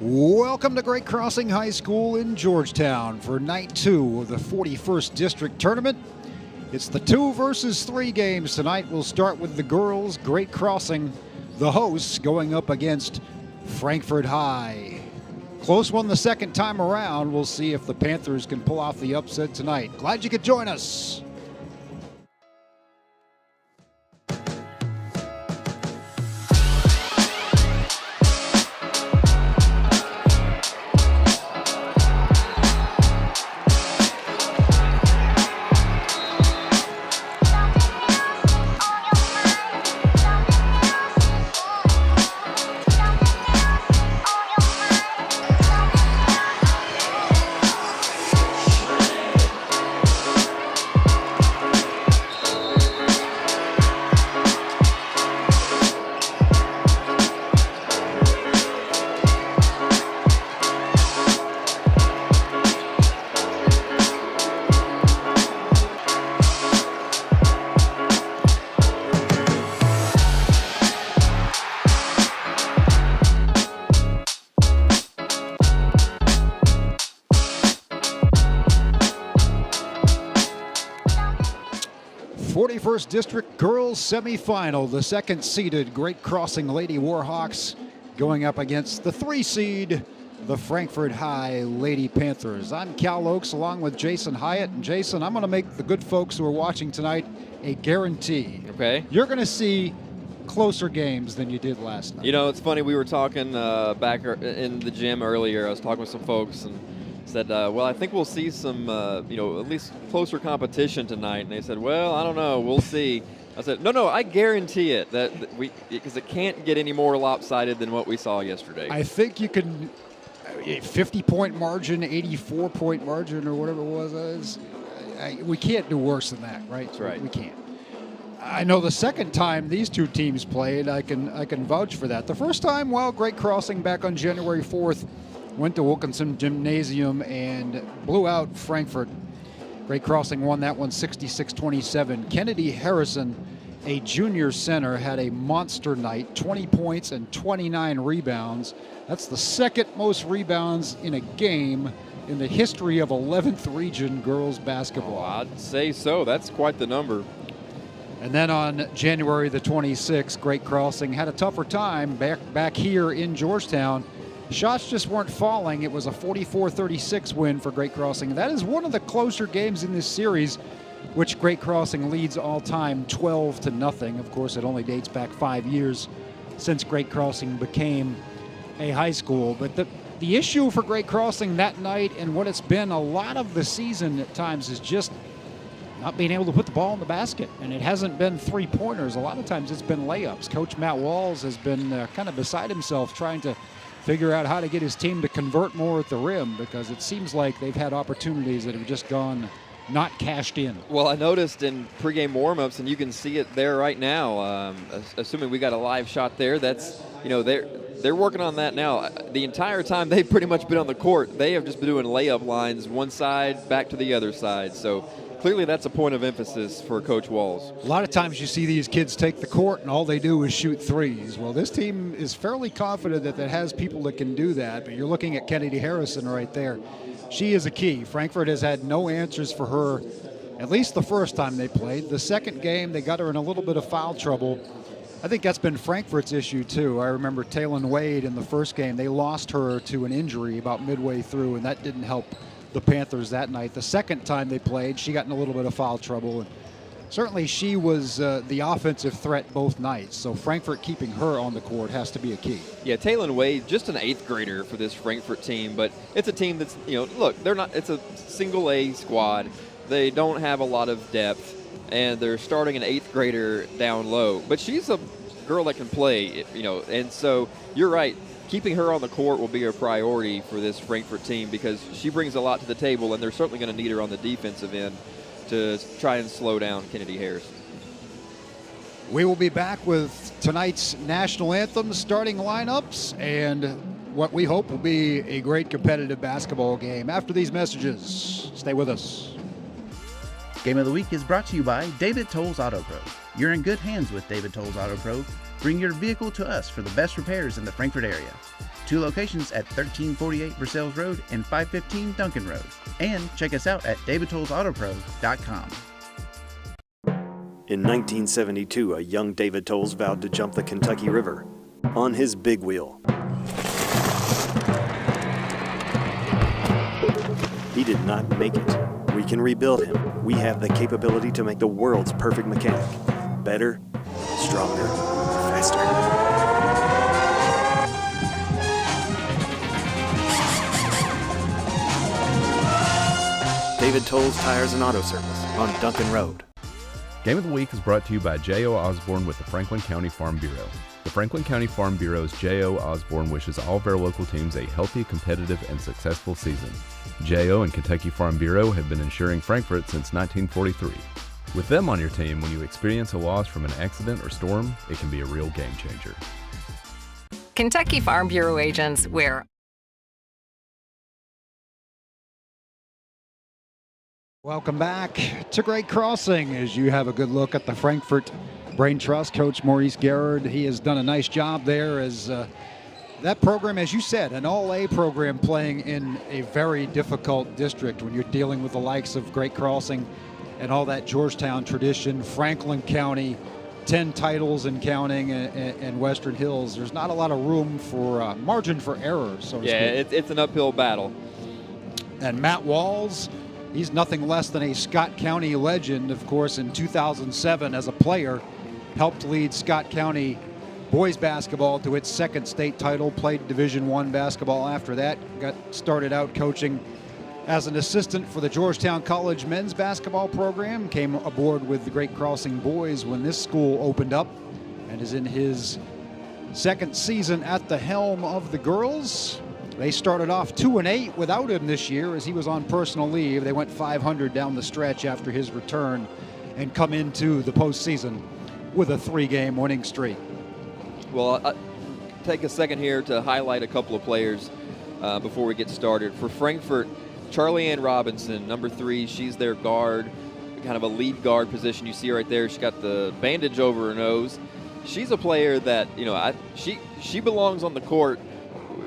Welcome to Great Crossing High School in Georgetown for night 2 of the 41st District Tournament. It's the 2 versus 3 games tonight. We'll start with the girls. Great Crossing, the hosts, going up against Frankfort High. Close one the second time around. We'll see if the Panthers can pull off the upset tonight. Glad you could join us. First District Girls Semifinal. The second-seeded Great Crossing Lady Warhawks going up against the 3-seed, the Frankfort High Lady Panthers. I'm Cal Oakes along with Jason Hyatt. And Jason, I'm going to make the good folks who are watching tonight a guarantee. Okay. You're going to see closer games than you did last night. You know, it's funny. We were talking back in the gym earlier. I was talking with some folks and said, well, I think we'll see some, at least closer competition tonight. And they said, well, I don't know. We'll see. I said, no, I guarantee it because it can't get any more lopsided than what we saw yesterday. I think you can, 50-point margin, 84-point margin, or whatever it was. We can't do worse than that, right? That's right. We can't. I know the second time these two teams played, I can vouch for that. The first time, well, Great Crossing back on January 4th, went to Wilkinson Gymnasium and blew out Frankfort. Great Crossing won that one 66-27. Kennedy Harrison, a junior center, had a monster night, 20 points and 29 rebounds. That's the second most rebounds in a game in the history of 11th Region girls basketball. Oh, I'd say so. That's quite the number. And then on January the 26th, Great Crossing had a tougher time back here in Georgetown. Shots just weren't falling. It was a 44-36 win for Great Crossing. That is one of the closer games in this series, which Great Crossing leads all time 12-0. Of course, it only dates back 5 years since Great Crossing became a high school. But the issue for Great Crossing that night and what it's been a lot of the season at times is just not being able to put the ball in the basket. And it hasn't been three-pointers. A lot of times it's been layups. Coach Matt Walls has been kind of beside himself trying to figure out how to get his team to convert more at the rim, because it seems like they've had opportunities that have just gone not cashed in. Well, I noticed in pregame warmups, and you can see it there right now, assuming we got a live shot there, that's, they're working on that now. The entire time they've pretty much been on the court, they have just been doing layup lines, one side, back to the other side. So clearly that's a point of emphasis for Coach Walls. A lot of times you see these kids take the court and all they do is shoot threes. Well, this team is fairly confident that it has people that can do that, but you're looking at Kennedy Harrison right there. She is a key. Frankfort has had no answers for her, at least the first time they played. The second game, they got her in a little bit of foul trouble. I think that's been Frankfort's issue, too. I remember Taylon Wade in the first game. They lost her to an injury about midway through, and that didn't help the Panthers that night. The second time they played, she got in a little bit of foul trouble. And certainly she was the offensive threat both nights. So Frankfort keeping her on the court has to be a key. Yeah, Taylon Wade, just an 8th grader for this Frankfort team, but it's a team that's, look, it's a single A squad. They don't have a lot of depth, and they're starting an 8th grader down low. But she's a girl that can play, and so you're right. Keeping her on the court will be a priority for this Frankfort team because she brings a lot to the table, and they're certainly going to need her on the defensive end to try and slow down Kennedy Harrison. We will be back with tonight's national anthem starting lineups and what we hope will be a great competitive basketball game after these messages. Stay with us. Game of the Week is brought to you by David Tolles Auto Pro. You're in good hands with David Tolles Auto Pro. Bring your vehicle to us for the best repairs in the Frankfort area. 2 locations at 1348 Versailles Road and 515 Duncan Road. And check us out at davidtollsautopro.com. In 1972, a young David Tolles vowed to jump the Kentucky River on his big wheel. He did not make it. We can rebuild him. We have the capability to make the world's perfect mechanic. Better, stronger, faster. David Tolles Tires and Auto Service on Duncan Road. Game of the Week is brought to you by J.O. Osborne with the Franklin County Farm Bureau. The Franklin County Farm Bureau's J.O. Osborne wishes all of our local teams a healthy, competitive, and successful season. J.O. and Kentucky Farm Bureau have been insuring Frankfort since 1943. With them on your team, when you experience a loss from an accident or storm, it can be a real game changer. Kentucky Farm Bureau agents wear. Welcome back to Great Crossing as you have a good look at the Frankfort Brain Trust. Coach Maurice Garrard, he has done a nice job there as that program, as you said, an all-A program playing in a very difficult district when you're dealing with the likes of Great Crossing and all that Georgetown tradition, Franklin County, 10 titles and counting, and Western Hills. There's not a lot of room for margin for error, so to speak. It's an uphill battle. And Matt Walls, he's nothing less than a Scott County legend, of course, in 2007 as a player, helped lead Scott County boys basketball to its second state title, played Division I basketball after that, got started out coaching as an assistant for the Georgetown College men's basketball program, came aboard with the Great Crossing boys when this school opened up, and is in his second season at the helm of the girls. They started off 2-8 without him this year as he was on personal leave. They went 500 down the stretch after his return and come into the postseason with a 3-game winning streak. Well, I'll take a second here to highlight a couple of players before we get started. For Frankfort, Charlie Ann Robinson, number 3, she's their guard, kind of a lead guard position. You see her right there. She's got the bandage over her nose. She's a player that, she belongs on the court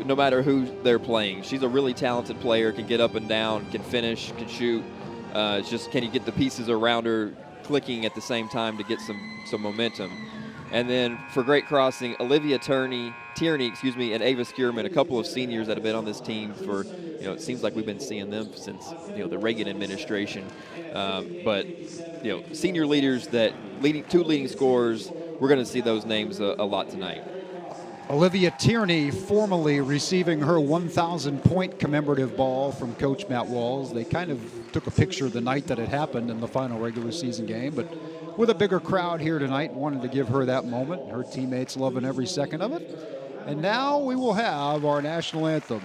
no matter who they're playing. She's a really talented player, can get up and down, can finish, can shoot. It's just, can you get the pieces around her clicking at the same time to get some momentum. And then for Great Crossing, Olivia Tierney, and Ava Skierman, a couple of seniors that have been on this team for, it seems like we've been seeing them since, the Reagan administration. But senior leaders that two leading scorers, we're going to see those names a lot tonight. Olivia Tierney formally receiving her 1,000-point commemorative ball from Coach Matt Walls. They kind of took a picture the night that it happened in the final regular season game, but with a bigger crowd here tonight, wanted to give her that moment. Her teammates loving every second of it. And now we will have our national anthem.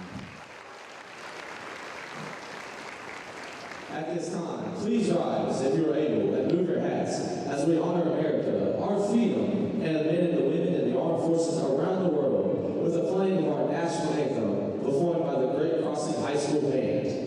At this time, please rise if you're able and move your hats as we honor America, our freedom, and the men and the women in the armed forces around the world with the playing of our national anthem performed by the Great Crossing High School Band.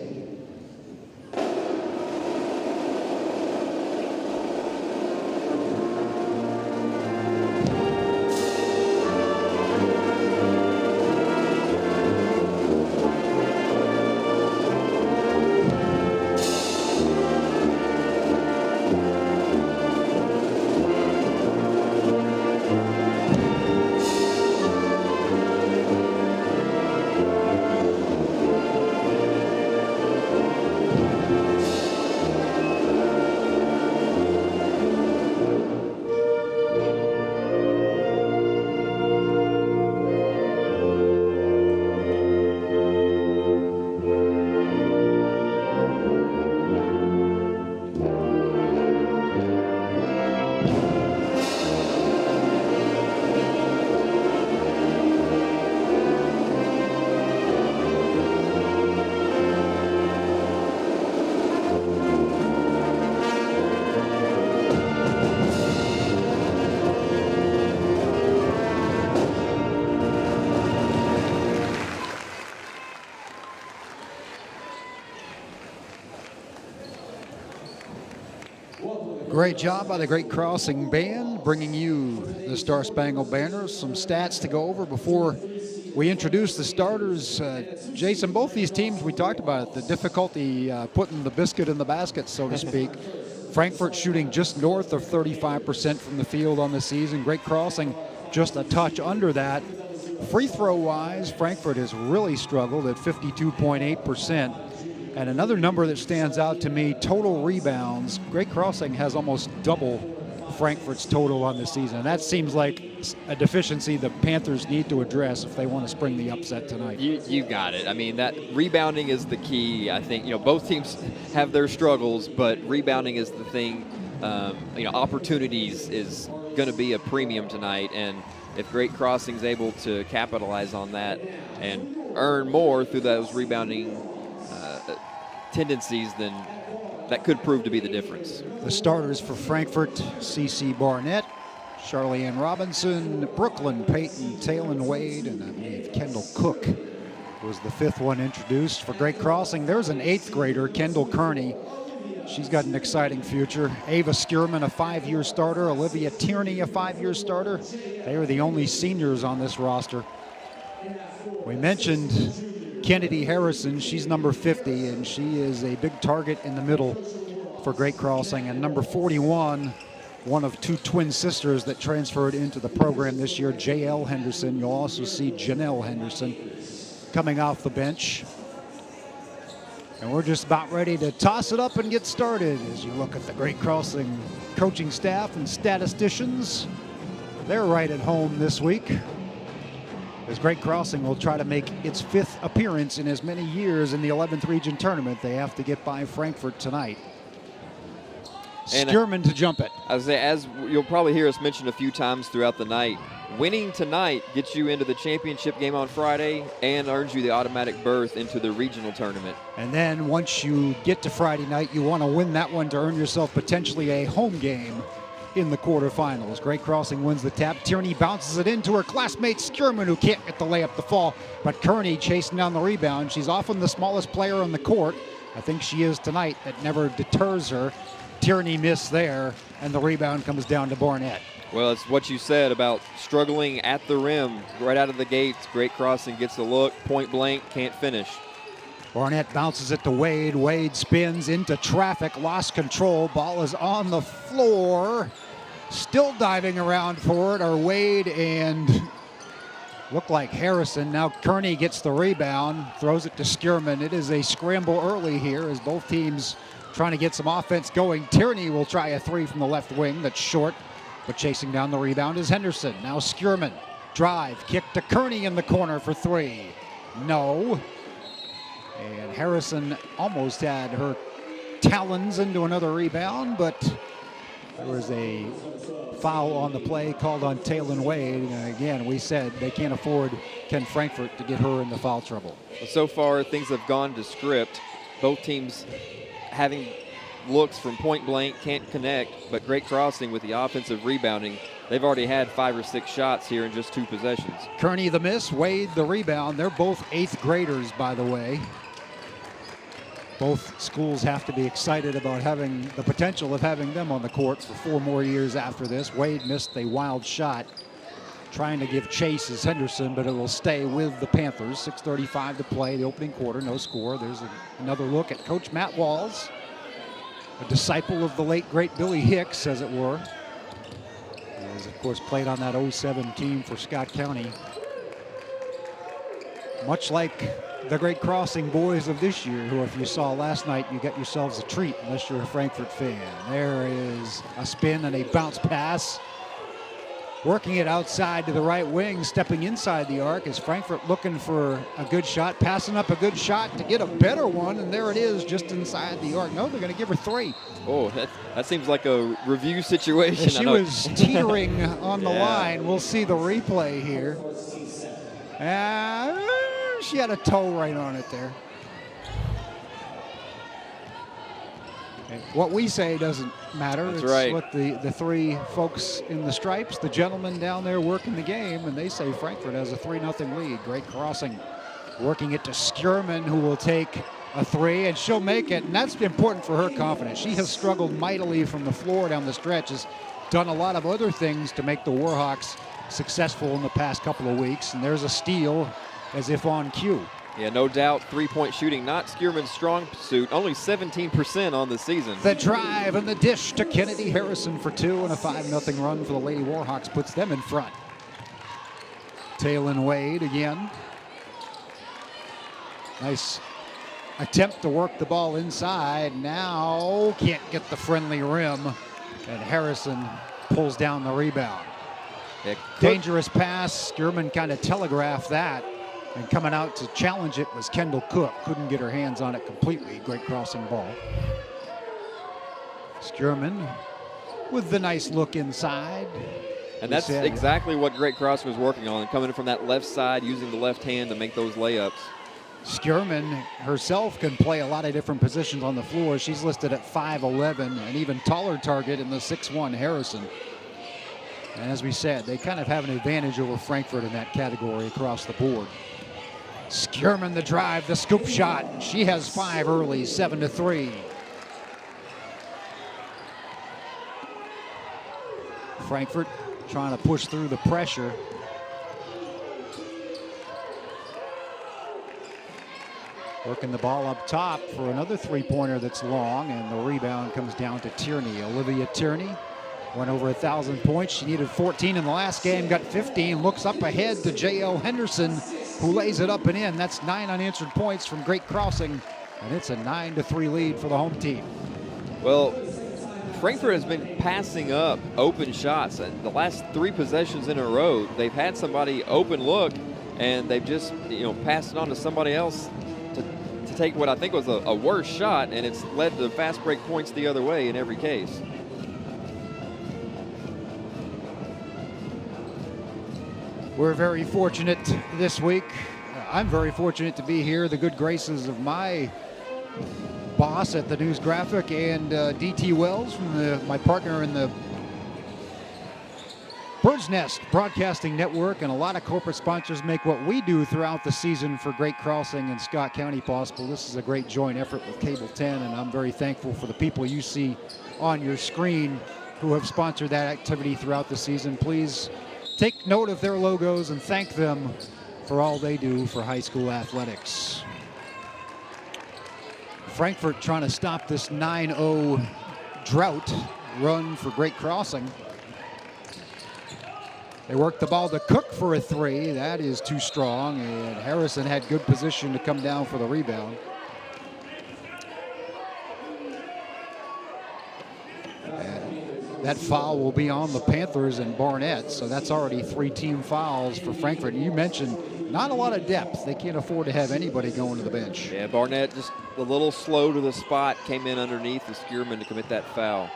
Great job by the Great Crossing Band, bringing you the Star Spangled Banner. Some stats to go over before We introduced the starters. Jason, both these teams, we talked about it, the difficulty putting the biscuit in the basket, so to speak. Frankfort shooting just north of 35% from the field on the season. Great Crossing just a touch under that. Free throw-wise, Frankfort has really struggled at 52.8%. And another number that stands out to me, total rebounds. Great Crossing has almost double Frankfort's total on the season. That seems like a deficiency the Panthers need to address if they want to spring the upset tonight. You got it. I mean, that rebounding is the key. I think, both teams have their struggles, but rebounding is the thing. Opportunities is going to be a premium tonight, and if Great Crossing's able to capitalize on that and earn more through those rebounding tendencies, then that could prove to be the difference. The starters for Frankfort, CC Barnett, Charlie-Ann Robinson, Brooklyn Payton, Taylon Wade, and I believe Kendall Cook was the fifth one introduced. For Great Crossing, there's an 8th grader, Kendall Kearney. She's got an exciting future. Ava Skierman, a 5-year starter. Olivia Tierney, a 5-year starter. They are the only seniors on this roster. We mentioned Kennedy Harrison. She's number 50, and she is a big target in the middle for Great Crossing. And number 41, one of 2 twin sisters that transferred into the program this year, J.L. Henderson. You'll also see Janelle Henderson coming off the bench. And we're just about ready to toss it up and get started as you look at the Great Crossing coaching staff and statisticians. They're right at home this week, as Great Crossing will try to make its 5th appearance in as many years in the 11th region tournament. They have to get by Frankfort tonight. Skierman to jump it. As you'll probably hear us mention a few times throughout the night, winning tonight gets you into the championship game on Friday and earns you the automatic berth into the regional tournament. And then once you get to Friday night, you want to win that one to earn yourself potentially a home game in the quarterfinals. Great Crossing wins the tap. Tierney bounces it into her classmate Skierman, who can't get the layup to fall. But Kearney chasing down the rebound. She's often the smallest player on the court. I think she is tonight. That never deters her. Tierney missed there, and the rebound comes down to Barnett. Well, it's what you said about struggling at the rim right out of the gates. Great Crossing gets a look, point blank, can't finish. Barnett bounces it to Wade. Wade spins into traffic, lost control. Ball is on the floor. Still diving around for it are Wade and look like Harrison. Now Kearney gets the rebound, throws it to Skierman. It is a scramble early here as both teams trying to get some offense going. Tierney will try a 3 from the left wing. That's short, but chasing down the rebound is Henderson. Now Skierman, drive, kick to Kearney in the corner for 3. No. And Harrison almost had her talons into another rebound, but there was a foul on the play called on Taylon Wade. And again, we said they can't afford Ken Frankfort to get her into foul trouble. So far, things have gone to script. Both teams having looks from point blank, can't connect, but Great Crossing with the offensive rebounding, they've already had 5 or 6 shots here in just 2 possessions. Kearney the miss, Wade the rebound. They're both 8th graders, by the way. Both schools have to be excited about having the potential of having them on the court for 4 more years after this. Wade missed a wild shot trying to give chase as Henderson, but it will stay with the Panthers. 6:35 to play, the opening quarter, no score. There's another look at Coach Matt Walls, a disciple of the late, great Billy Hicks, as it were. He has, of course, played on that 07 team for Scott County. Much like the Great Crossing boys of this year, who, if you saw last night, you got yourselves a treat, unless you're a Frankfort fan. There is a spin and a bounce pass. Working it outside to the right wing, stepping inside the arc is Frankfort looking for a good shot, passing up a good shot to get a better one, and there it is just inside the arc. No, they're going to give her 3. Oh, that seems like a review situation. She was teetering on the line. We'll see the replay here. She had a toe right on it there. What we say doesn't matter. That's it's right. What the 3 folks in the stripes, the gentlemen down there working the game, and they say Frankfort has a 3-0 lead. Great Crossing working it to Skierman, who will take a 3, and she'll make it, and that's important for her confidence. She has struggled mightily from the floor down the stretch, has done a lot of other things to make the Warhawks successful in the past couple of weeks. And there's a steal as if on cue. Yeah, no doubt, three-point shooting, not Skierman's strong suit, only 17% on the season. The drive and the dish to Kennedy Harrison for 2, and a 5-0 run for the Lady Warhawks puts them in front. Taylor Wade again. Nice attempt to work the ball inside. Now can't get the friendly rim, and Harrison pulls down the rebound. Dangerous pass. Skierman kind of telegraphed that. And coming out to challenge it was Kendall Cook. Couldn't get her hands on it completely. Great crossing ball. Skierman with the nice look inside. And that's exactly what Great Crossing was working on, coming from that left side, using the left hand to make those layups. Skierman herself can play a lot of different positions on the floor. She's listed at 5'11", an even taller target in the 6'1" Harrison. And as we said, they kind of have an advantage over Frankfort in that category across the board. Skierman the drive, the scoop shot. She has 5 early, 7-3. Frankfort trying to push through the pressure. Working the ball up top for another three-pointer that's long, and the rebound comes down to Tierney. Olivia Tierney went over 1,000 points. She needed 14 in the last game, got 15. Looks up ahead to J.L. Henderson, who lays it up and in. That's 9 unanswered points from Great Crossing, and it's a 9-3 lead for the home team. Well, Frankfort has been passing up open shots. The last 3 possessions in a row, they've had somebody open look, and they've just passed it on to somebody else to take what I think was a worse shot, and it's led to fast break points the other way in every case. We're very fortunate this week. I'm very fortunate to be here. The good graces of my boss at the News Graphic and DT Wells, from my partner in the Bird's Nest Broadcasting Network, and a lot of corporate sponsors make what we do throughout the season for Great Crossing and Scott County possible. This is a great joint effort with Cable 10, and I'm very thankful for the people you see on your screen who have sponsored that activity throughout the season. Please take note of their logos and thank them for all they do for high school athletics. Frankfort trying to stop this 9-0 drought run for Great Crossing. They work the ball to Cook for a 3. That is too strong, and Harrison had good position to come down for the rebound. That foul will be on the Panthers and Barnett, so that's already 3 team fouls for Frankfort. And you mentioned not a lot of depth. They can't afford to have anybody going to the bench. Yeah, Barnett just a little slow to the spot, came in underneath the Skierman to commit that foul.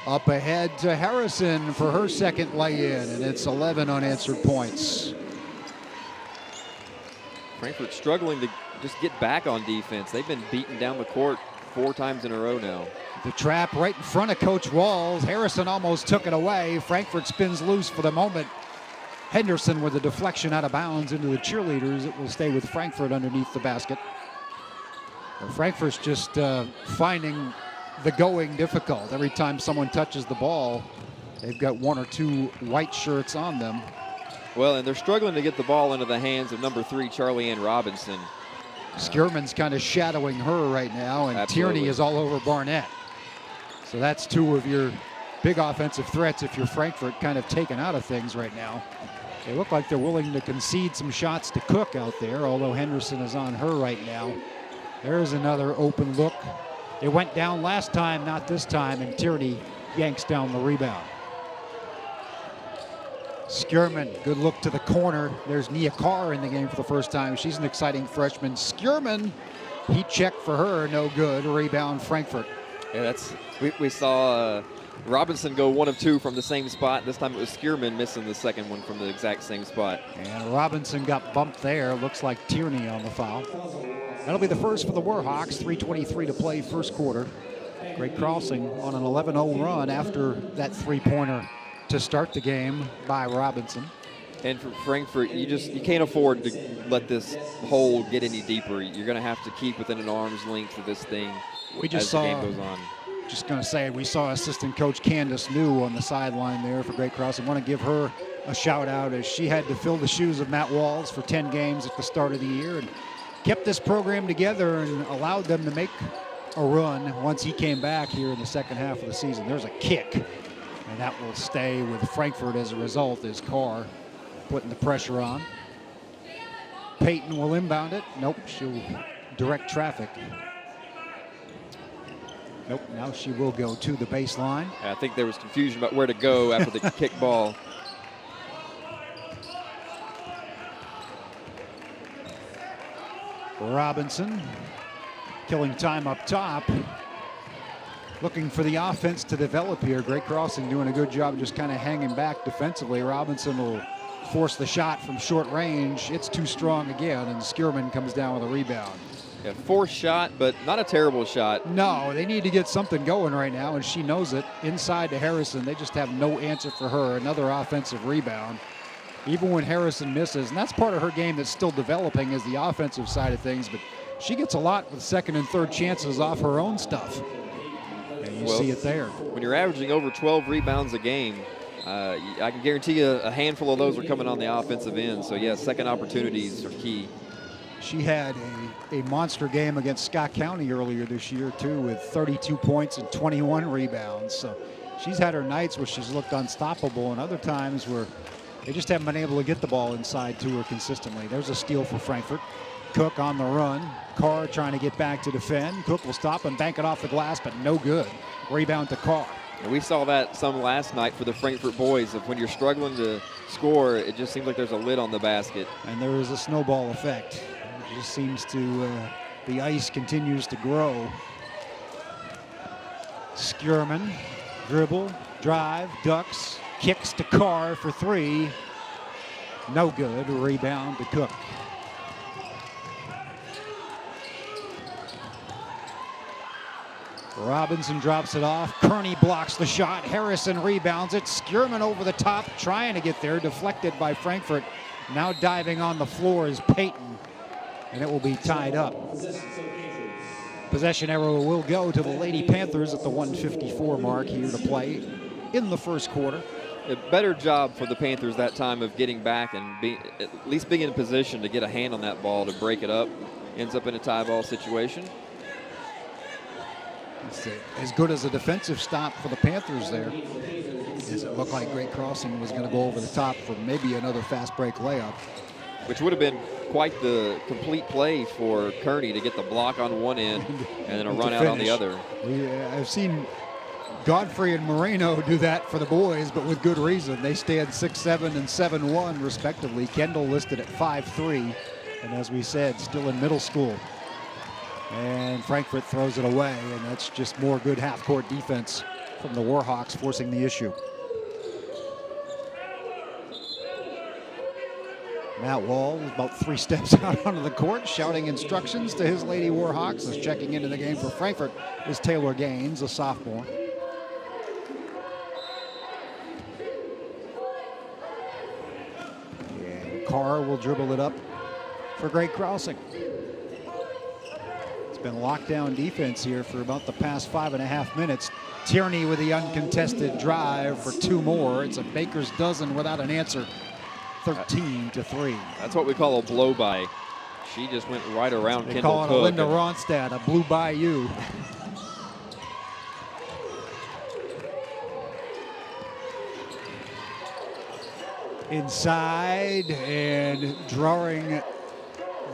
Up ahead to Harrison for her second lay-in, and it's 11 unanswered points. Frankfort struggling to just get back on defense. They've been beaten down the court 4 times in a row now. The trap right in front of Coach Walls. Harrison almost took it away. Frankfort spins loose for the moment. Henderson with a deflection out of bounds into the cheerleaders. It will stay with Frankfort underneath the basket. Well, Frankfort's just finding the going difficult. Every time someone touches the ball, they've got 1 or 2 white shirts on them. Well, and they're struggling to get the ball into the hands of number 3, Charlie Ann Robinson. Skierman's kind of shadowing her right now, and Absolutely. Tierney is all over Barnett. So that's 2 of your big offensive threats if you're Frankfort, kind of taken out of things right now. They look like they're willing to concede some shots to Cook out there, although Henderson is on her right now. There's another open look. It went down last time, not this time, and Tierney yanks down the rebound. Skierman, good look to the corner. There's Nia Carr in the game for the first time. She's an exciting freshman. Skierman, heat check for her, no good. Rebound Frankfort. Yeah, we saw Robinson go 1 of 2 from the same spot. This time it was Skierman missing the second one from the exact same spot. And Robinson got bumped there. Looks like Tierney on the foul. That'll be the first for the Warhawks. 3:23 to play first quarter. Great Crossing on an 11-0 run after that 3-pointer to start the game by Robinson. And for Frankfort, you can't afford to let this hole get any deeper. You're going to have to keep within an arm's length of this thing We just as saw the game goes on. Just going to say, we saw assistant coach Candace New on the sideline there for Great Crossing. Want to give her a shout out, as she had to fill the shoes of Matt Walls for 10 games at the start of the year and kept this program together and allowed them to make a run once he came back here in the second half of the season. There's a kick, and that will stay with Frankfort as a result, as Carr putting the pressure on. Peyton will inbound it. Nope, she'll direct traffic. Nope, now she will go to the baseline. I think there was confusion about where to go after the kick ball. Robinson killing time up top. Looking for the offense to develop here. Great Crossing doing a good job just kind of hanging back defensively. Robinson will force the shot from short range. It's too strong again, and Skierman comes down with a rebound. Yeah, forced shot, but not a terrible shot. No, they need to get something going right now, and she knows it. Inside to Harrison, they just have no answer for her. Another offensive rebound. Even when Harrison misses, and that's part of her game that's still developing, is the offensive side of things, but she gets a lot with second and third chances off her own stuff. And you see it there. When you're averaging over 12 rebounds a game, I can guarantee you a handful of those are coming on the offensive end. So, yeah, second opportunities are key. She had a monster game against Scott County earlier this year, too, with 32 points and 21 rebounds. So she's had her nights where she's looked unstoppable, and other times where they just haven't been able to get the ball inside to her consistently. There's a steal for Frankfort. Cook on the run. Carr trying to get back to defend. Cook will stop and bank it off the glass, but no good. Rebound to Carr. And we saw that some last night for the Frankfort boys. Of when you're struggling to score, it just seems like there's a lid on the basket. And there is a snowball effect. It just seems to, the ice continues to grow. Skierman, dribble, drive, ducks, kicks to Carr for three. No good. Rebound to Cook. Robinson drops it off. Kearney blocks the shot. Harrison rebounds it. Skierman over the top, trying to get there. Deflected by Frankfort. Now diving on the floor is Peyton, and it will be tied up. Possession arrow will go to the Lady Panthers at the 1:54 mark here to play in the first quarter. A better job for the Panthers that time of getting back and at least being in position to get a hand on that ball to break it up. Ends up in a tie ball situation. It's as good as a defensive stop for the Panthers there, as it looked like Great Crossing was going to go over the top for maybe another fast break layup. Which would have been quite the complete play for Kearney to get the block on one end and then a run out on the other. I've seen Godfrey and Moreno do that for the boys, but with good reason. They stand 6'7" and 7'1" respectively. Kendall listed at 5'3", and as we said, still in middle school. And Frankfort throws it away, and that's just more good half-court defense from the Warhawks, forcing the issue. Matt Wall is about 3 steps out onto the court, shouting instructions to his Lady Warhawks. As checking into the game for Frankfort is Taylor Gaines, a sophomore. And Carr will dribble it up for Great Crossing. Been lockdown defense here for about the past 5.5 minutes. Tierney with the uncontested drive for 2 more. It's a baker's dozen without an answer. 13-3. That's what we call a blow by. She just went right around They Kendall call it Cook. a Linda Ronstadt, a blue by you. Inside and drawing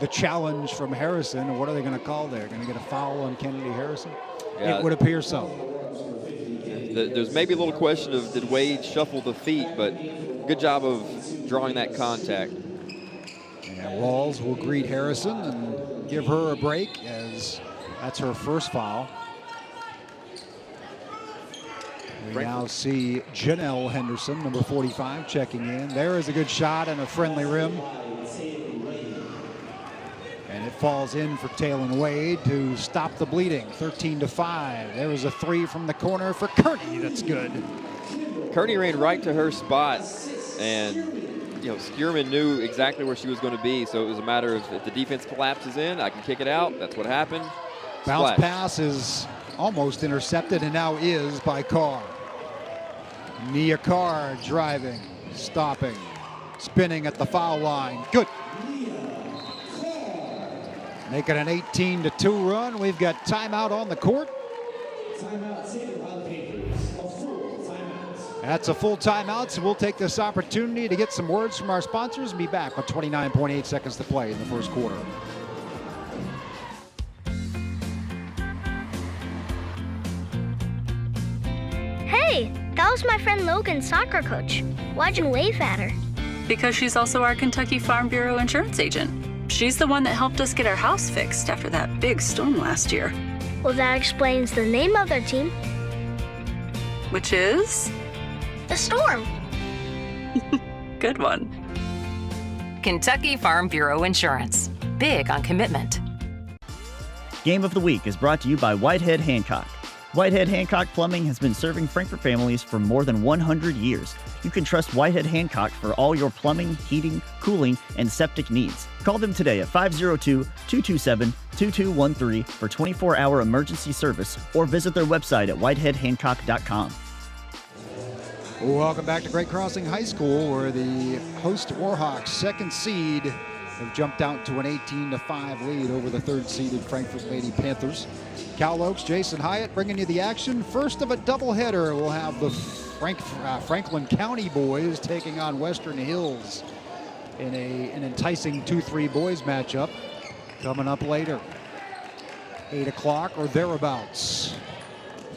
the challenge from Harrison. What are they going to call there? Going to get a foul on Kennedy Harrison? Yeah. It would appear so. There's maybe a little question of did Wade shuffle the feet, but good job of drawing that contact. And Walls will greet Harrison and give her a break, as that's her first foul. We now see Janelle Henderson, number 45, checking in. There is a good shot and a friendly rim. And it falls in for Taylor Wade to stop the bleeding. 13-5. There is a 3 from the corner for Kearney. That's good. Kearney ran right to her spot, and Skierman knew exactly where she was going to be. So it was a matter of if the defense collapses in, I can kick it out. That's what happened. Bounce Splash. pass is almost intercepted and now is by Carr. Mia Carr driving, stopping, spinning at the foul line. Good. Making an 18-2 run. We've got timeout on the court. Timeout taken by the Papers. A full timeout. That's a full timeout, so we'll take this opportunity to get some words from our sponsors and be back with 29.8 seconds to play in the first quarter. Hey, that was my friend Logan's soccer coach. Why'd you wave at her? Because she's also our Kentucky Farm Bureau insurance agent. She's the one that helped us get our house fixed after that big storm last year. Well, that explains the name of their team. Which is? The Storm. Good one. Kentucky Farm Bureau Insurance. Big on commitment. Game of the Week is brought to you by Whitehead Hancock. Whitehead Hancock Plumbing has been serving Frankfort families for more than 100 years. You can trust Whitehead Hancock for all your plumbing, heating, cooling, and septic needs. Call them today at 502-227-2213 for 24-hour emergency service or visit their website at whiteheadhancock.com. Welcome back to Great Crossing High School, where the host Warhawks, second seed, have jumped out to an 18-5 lead over the third-seeded Frankfort Lady Panthers. Cal Oaks, Jason Hyatt bringing you the action. First of a doubleheader, we'll have the Franklin County boys taking on Western Hills in an enticing 2-3 boys matchup coming up later. 8 o'clock or thereabouts.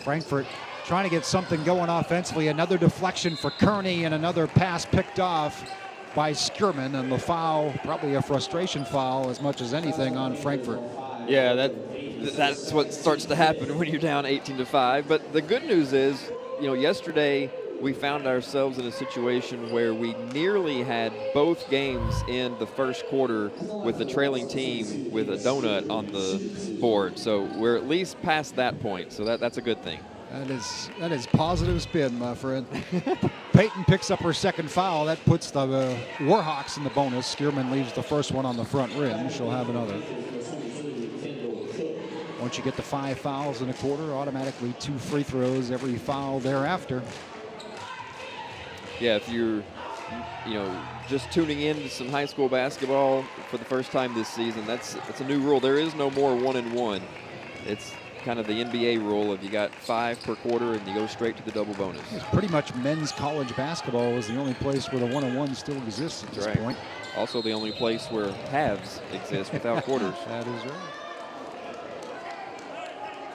Frankfort trying to get something going offensively. Another deflection for Kearney and another pass picked off by Skierman, and the foul, probably a frustration foul as much as anything on Frankfort. Yeah, that's what starts to happen when you're down 18-5. But the good news is, yesterday we found ourselves in a situation where we nearly had both games in the first quarter with the trailing team with a donut on the board. So we're at least past that point. So that's a good thing. That is positive spin, my friend. Peyton picks up her second foul. That puts the Warhawks in the bonus. Skierman leaves the first one on the front rim. She'll have another. Once you get to 5 fouls in a quarter, automatically 2 free throws every foul thereafter. Yeah, if you're, just tuning in to some high school basketball for the first time this season, that's a new rule. There is no more 1-and-1. It's kind of the NBA rule of you got 5 per quarter and you go straight to the double bonus. It's pretty much men's college basketball is the only place where the 1-on-1 still exists at this point. Also the only place where halves exist without quarters. That is right.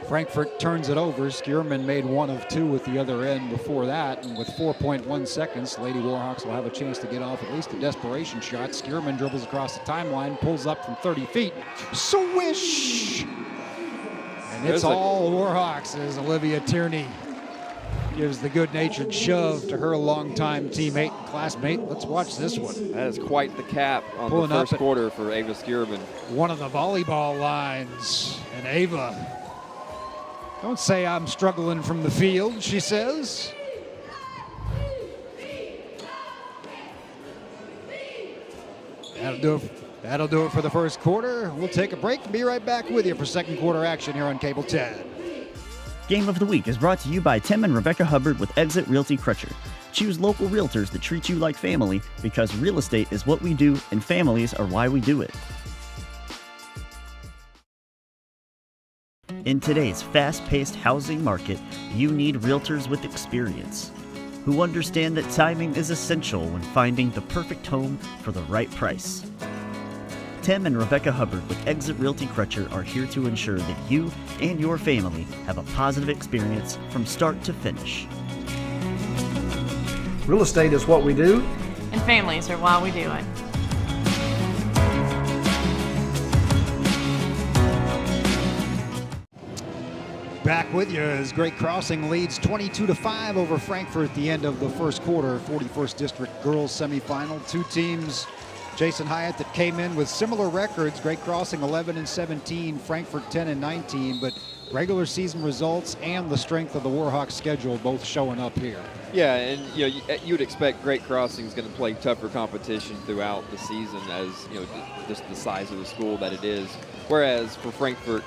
Frankfort turns it over. Skierman made 1 of 2 with the other end before that, and with 4.1 seconds, Lady Warhawks will have a chance to get off at least a desperation shot. Skierman dribbles across the timeline, pulls up from 30 feet. Swish! And it's all Warhawks as Olivia Tierney gives the good-natured shove to her longtime teammate and classmate. Let's watch this one. That is quite the cap on the first quarter for Ava Skierman. One of the volleyball lines, and Ava, don't say I'm struggling from the field, she says. That'll do it for the first quarter. We'll take a break and be right back with you for second quarter action here on Cable 10. Game of the Week is brought to you by Tim and Rebecca Hubbard with Exit Realty Crutcher. Choose local realtors that treat you like family, because real estate is what we do and families are why we do it. In today's fast-paced housing market, you need realtors with experience who understand that timing is essential when finding the perfect home for the right price. Tim and Rebecca Hubbard with Exit Realty Crutcher are here to ensure that you and your family have a positive experience from start to finish. Real estate is what we do, and families are why we do it. Back with you as Great Crossing leads 22-5 over Frankfort at the end of the first quarter. 41st District Girls Semifinal. 2 teams, Jason Hyatt, that came in with similar records. Great Crossing 11-17, Frankfort 10-19, but regular season results and the strength of the Warhawks schedule both showing up here. Yeah, and you'd expect Great Crossing is going to play tougher competition throughout the season, as just the size of the school that it is. Whereas for Frankfort,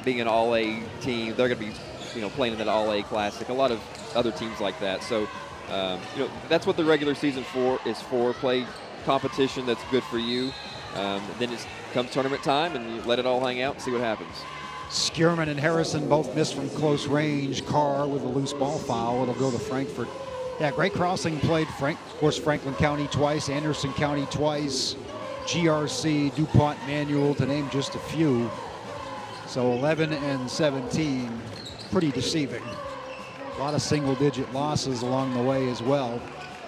being an All-A team. They're going to be, playing in that All-A Classic. A lot of other teams like that. So, that's what the regular season is for. Play competition that's good for you. Then it comes tournament time, and you let it all hang out and see what happens. Skierman and Harrison both missed from close range. Carr with a loose ball foul. It'll go to Frankfort. Yeah, Great Crossing played, of course, Franklin County twice, Anderson County twice, GRC, DuPont Manual, to name just a few. So 11 and 17, pretty deceiving. A lot of single-digit losses along the way as well.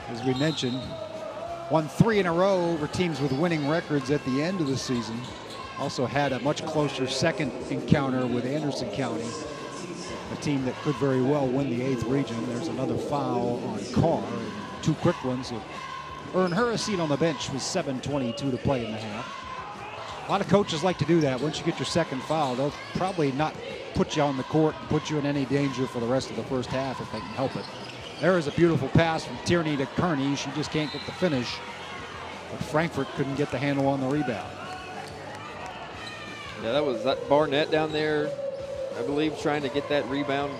As we mentioned, won 3 in a row over teams with winning records at the end of the season. Also had a much closer second encounter with Anderson County, a team that could very well win the 8th region. There's another foul on Carr, and 2 quick ones that earn her a seat on the bench with 7:22 to play in the half. A lot of coaches like to do that. Once you get your second foul, they'll probably not put you on the court and put you in any danger for the rest of the first half if they can help it. There is a beautiful pass from Tierney to Kearney. She just can't get the finish, but Frankfort couldn't get the handle on the rebound. Yeah, that was Barnett down there, I believe, trying to get that rebound.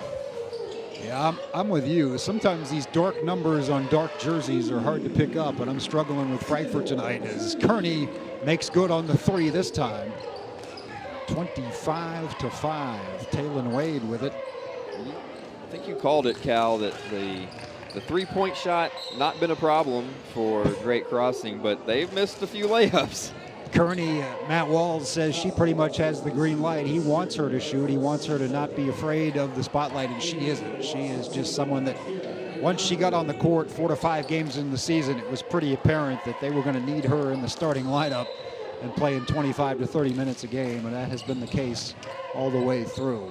Yeah, I'm with you. Sometimes these dark numbers on dark jerseys are hard to pick up, but I'm struggling with Frankfort tonight as Kearney makes good on the 3 this time. 25-5. Taylon Wade with it. I think you called it, Cal, that the three-point shot not been a problem for Great Crossing, but they've missed a few layups. Kearney, Matt Walls says she pretty much has the green light. He wants her to shoot. He wants her to not be afraid of the spotlight, and she isn't. She is just someone that once she got on the court 4 to 5 games in the season, it was pretty apparent that they were going to need her in the starting lineup and playing 25 to 30 minutes a game, and that has been the case all the way through.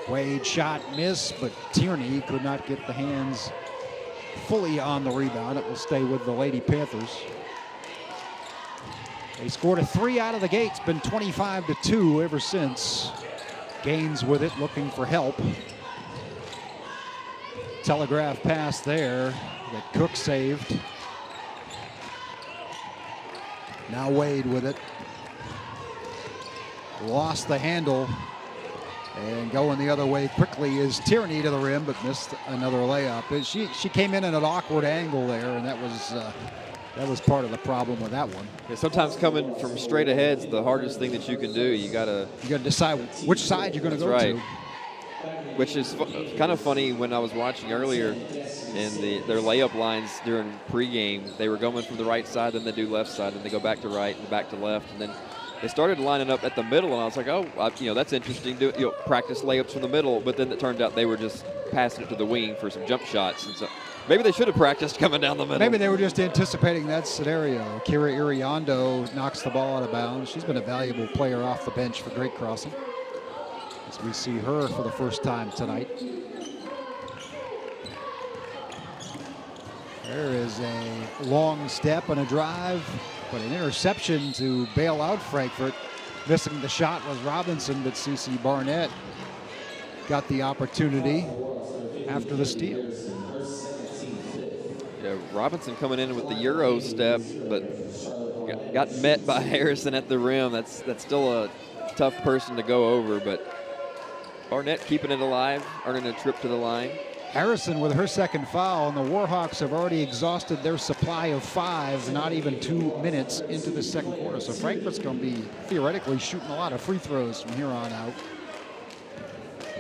Wade shot miss, but Tierney could not get the hands fully on the rebound. It will stay with the Lady Panthers. They scored a 3 out of the gate. It's been 25-2 ever since. Gaines with it, looking for help. Telegraph pass there that Cook saved. Now Wade with it. Lost the handle. And going the other way quickly is Tierney to the rim, but missed another layup. She came in at an awkward angle there, and that was part of the problem with that one. Yeah, sometimes coming from straight ahead is the hardest thing that you can do. You gotta decide which side you're going to go to. Which is kind of funny. When I was watching earlier in their layup lines during pregame, they were going from the right side, then they do left side, then they go back to right and back to left, and then they started lining up at the middle, and I was like, oh, that's interesting. Practice layups from the middle, but then it turned out they were just passing it to the wing for some jump shots, and so maybe they should have practiced coming down the middle. Maybe they were just anticipating that scenario. Kira Iriondo knocks the ball out of bounds. She's been a valuable player off the bench for Great Crossing, as we see her for the first time tonight. There is a long step and a drive, but an interception to bail out Frankfort. Missing the shot was Robinson, but CC Barnett got the opportunity after the steal. Yeah, Robinson coming in with the Euro step, but got met by Harrison at the rim. That's still a tough person to go over, but Barnett keeping it alive, earning a trip to the line. Harrison with her second foul, and the Warhawks have already exhausted their supply of 5, not even 2 minutes into the second quarter. So Frankfurt's going to be theoretically shooting a lot of free throws from here on out.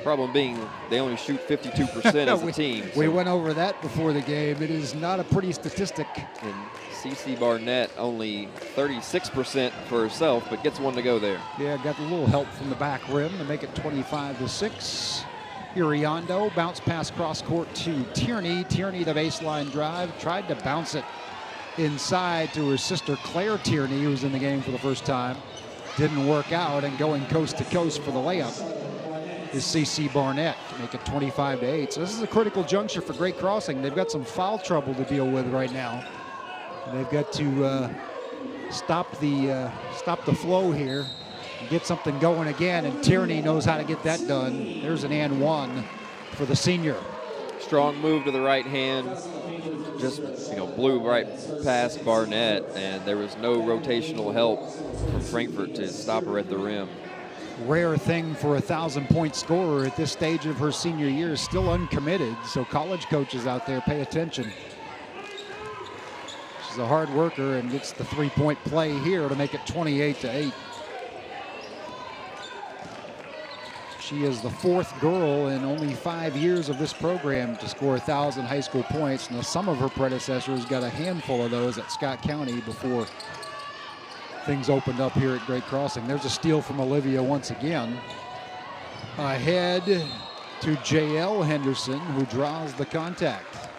Problem being they only shoot 52% as a team. We went over that before the game. It is not a pretty statistic. And CC Barnett only 36% for herself, but gets one to go there. Yeah, got a little help from the back rim to make it 25-6. Iriondo bounce pass cross court to Tierney. Tierney the baseline drive, tried to bounce it inside to her sister Claire Tierney, who's in the game for the first time. Didn't work out, and going coast to coast for the layup is CC Barnett to make it 25-8. So this is a critical juncture for Great Crossing. They've got some foul trouble to deal with right now. And they've got to stop the flow here and get something going again, and Tierney knows how to get that done. There's an and one for the senior. Strong move to the right hand, just blew right past Barnett, and there was no rotational help from Frankfort to stop her at the rim. rare thing for a 1,000-point scorer at this stage of her senior year, still uncommitted. So college coaches out there, pay attention. She's a hard worker and gets the 3-point play here to make it 28-8. She is the 4th girl in only 5 years of this program to score 1,000 high school points. Now, some of her predecessors got a handful of those at Scott County before things opened up here at Great Crossing. There's a steal from Olivia once again. Ahead to J.L. Henderson, who draws the contact.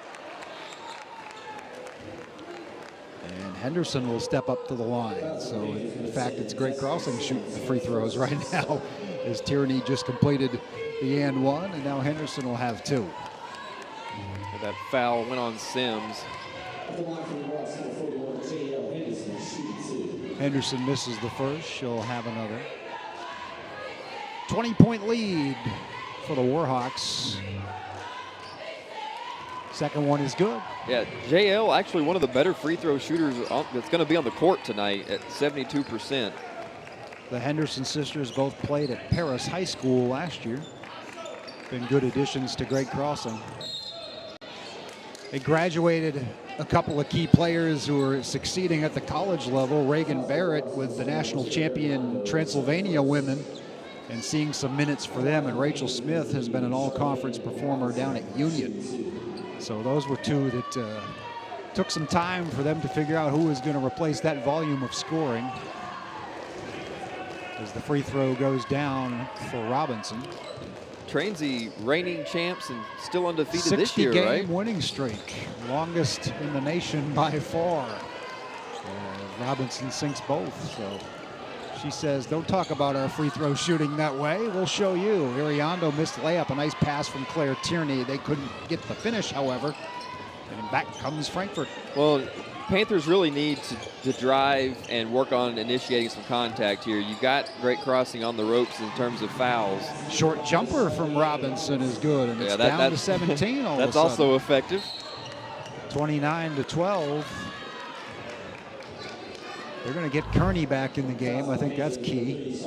And Henderson will step up to the line. So, in fact, it's Great Crossing shooting the free throws right now, as Tierney just completed the and one, and now Henderson will have 2. And that foul went on Sims. Henderson misses the first. She'll have another. 20-point lead for the Warhawks. Second one is good. Yeah, JL actually one of the better free throw shooters that's going to be on the court tonight at 72%. The Henderson sisters both played at Paris High School last year. Been good additions to Great Crossing. They graduated a couple of key players who are succeeding at the college level. Reagan Barrett with the national champion Transylvania women, and seeing some minutes for them. And Rachel Smith has been an all-conference performer down at Union. So those were two that took some time for them to figure out who was going to replace that volume of scoring. As the free throw goes down for Robinson. Trainsy reigning champs and still undefeated this year, 60-game right? winning streak, longest in the nation by far. Robinson sinks both, so she says, don't talk about our free throw shooting that way. We'll show you. Iriondo missed layup, a nice pass from Claire Tierney. They couldn't get the finish, however, and back comes Frankfort. Well, Panthers really need to drive and work on initiating some contact here. You got Great Crossing on the ropes in terms of fouls. Short jumper from Robinson is good, and it's down to 17 all of a sudden. That's also effective. 29-12. They're going to get Kearney back in the game. I think that's key.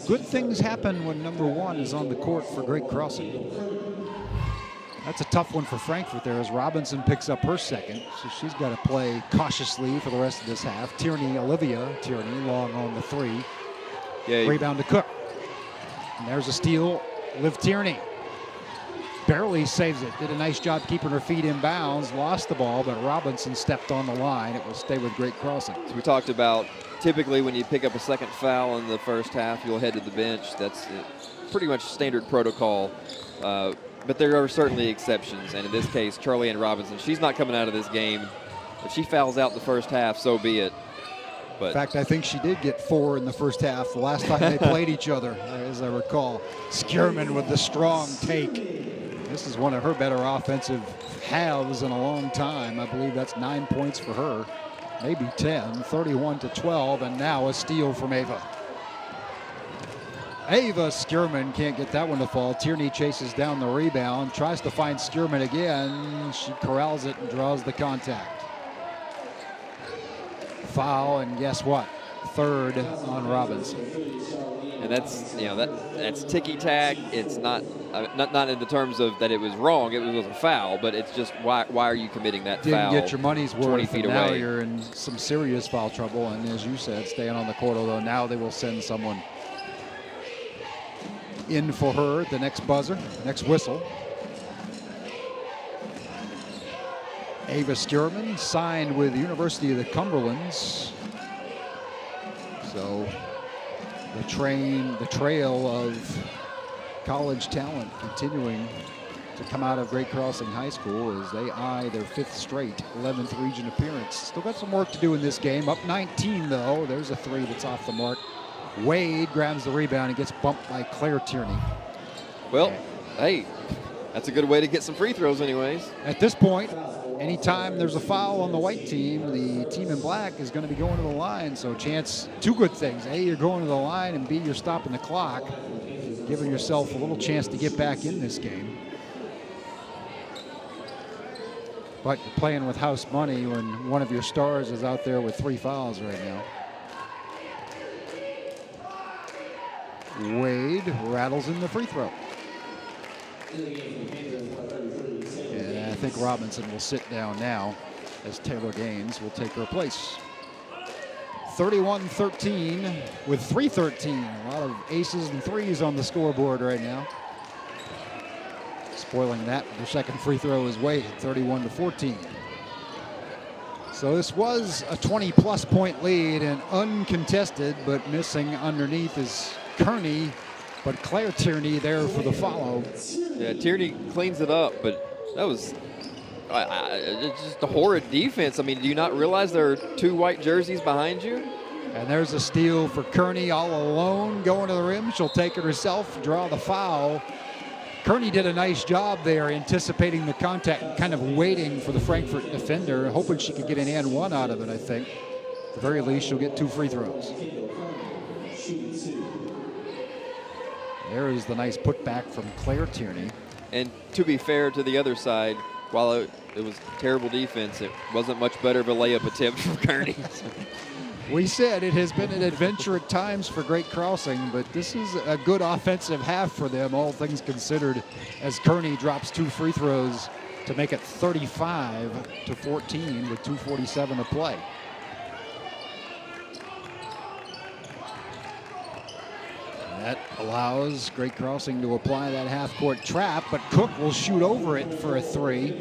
Good things happen when number 1 is on the court for Great Crossing. That's a tough one for Frankfort there as Robinson picks up her second. So she's got to play cautiously for the rest of this half. Olivia Tierney, long on the 3. Yeah, rebound to Cook. And there's a steal. Liv Tierney barely saves it. Did a nice job keeping her feet in bounds. Lost the ball, but Robinson stepped on the line. It will stay with Great Crossing. So we talked about typically when you pick up a second foul in the first half, you'll head to the bench. That's pretty much standard protocol. But there are certainly exceptions, and in this case, Charlie Ann Robinson, she's not coming out of this game. If she fouls out the first half, so be it. But in fact, I think she did get 4 in the first half the last time they played each other, as I recall. Skierman with the strong take. This is one of her better offensive halves in a long time. I believe that's 9 points for her, maybe 10, 31-12, and now a steal from Ava. Ava Skierman can't get that one to fall. Tierney chases down the rebound, tries to find Skierman again. She corrals it and draws the contact. Foul, and guess what? 3rd on Robinson. And that's, that's ticky-tack. It's not in the terms of that it was wrong. It was a foul, but it's just why are you committing that foul? Didn't get your money's worth. 20 feet now away. You're in some serious foul trouble, and as you said, staying on the court, although now they will send someone in for her at the next buzzer, next whistle. Ava Skierman signed with the University of the Cumberlands. So the trail of college talent continuing to come out of Great Crossing High School as they eye their 5th straight 11th region appearance. Still got some work to do in this game. Up 19 though. There's a 3 that's off the mark. Wade grabs the rebound and gets bumped by Claire Tierney. Well, hey, that's a good way to get some free throws anyways. At this point, anytime there's a foul on the white team, the team in black is going to be going to the line. So chance, 2 good things. A, you're going to the line, and B, you're stopping the clock, giving yourself a little chance to get back in this game. But you're playing with house money when one of your stars is out there with 3 fouls right now. Wade rattles in the free throw. And I think Robinson will sit down now as Taylor Gaines will take her place. 31-13 with 3:13. A lot of aces and threes on the scoreboard right now. Spoiling that, the second free throw is Wade, 31-14. So this was a 20-plus point lead and uncontested, but missing underneath is Kearney, but Claire Tierney there for the follow. Yeah, Tierney cleans it up, but that was it's just a horrid defense. I mean, do you not realize there are 2 white jerseys behind you? And there's a steal for Kearney all alone going to the rim. She'll take it herself, draw the foul. Kearney did a nice job there anticipating the contact and kind of waiting for the Frankfort defender, hoping she could get an and one out of it, I think. At the very least, she'll get 2 free throws. There is the nice putback from Claire Tierney. And to be fair to the other side, while it was terrible defense, it wasn't much better of a layup attempt from Kearney. We said it has been an adventure at times for Great Crossing, but this is a good offensive half for them, all things considered, as Kearney drops 2 free throws to make it 35-14 with 2:47 to play. That allows Great Crossing to apply that half-court trap, but Cook will shoot over it for a 3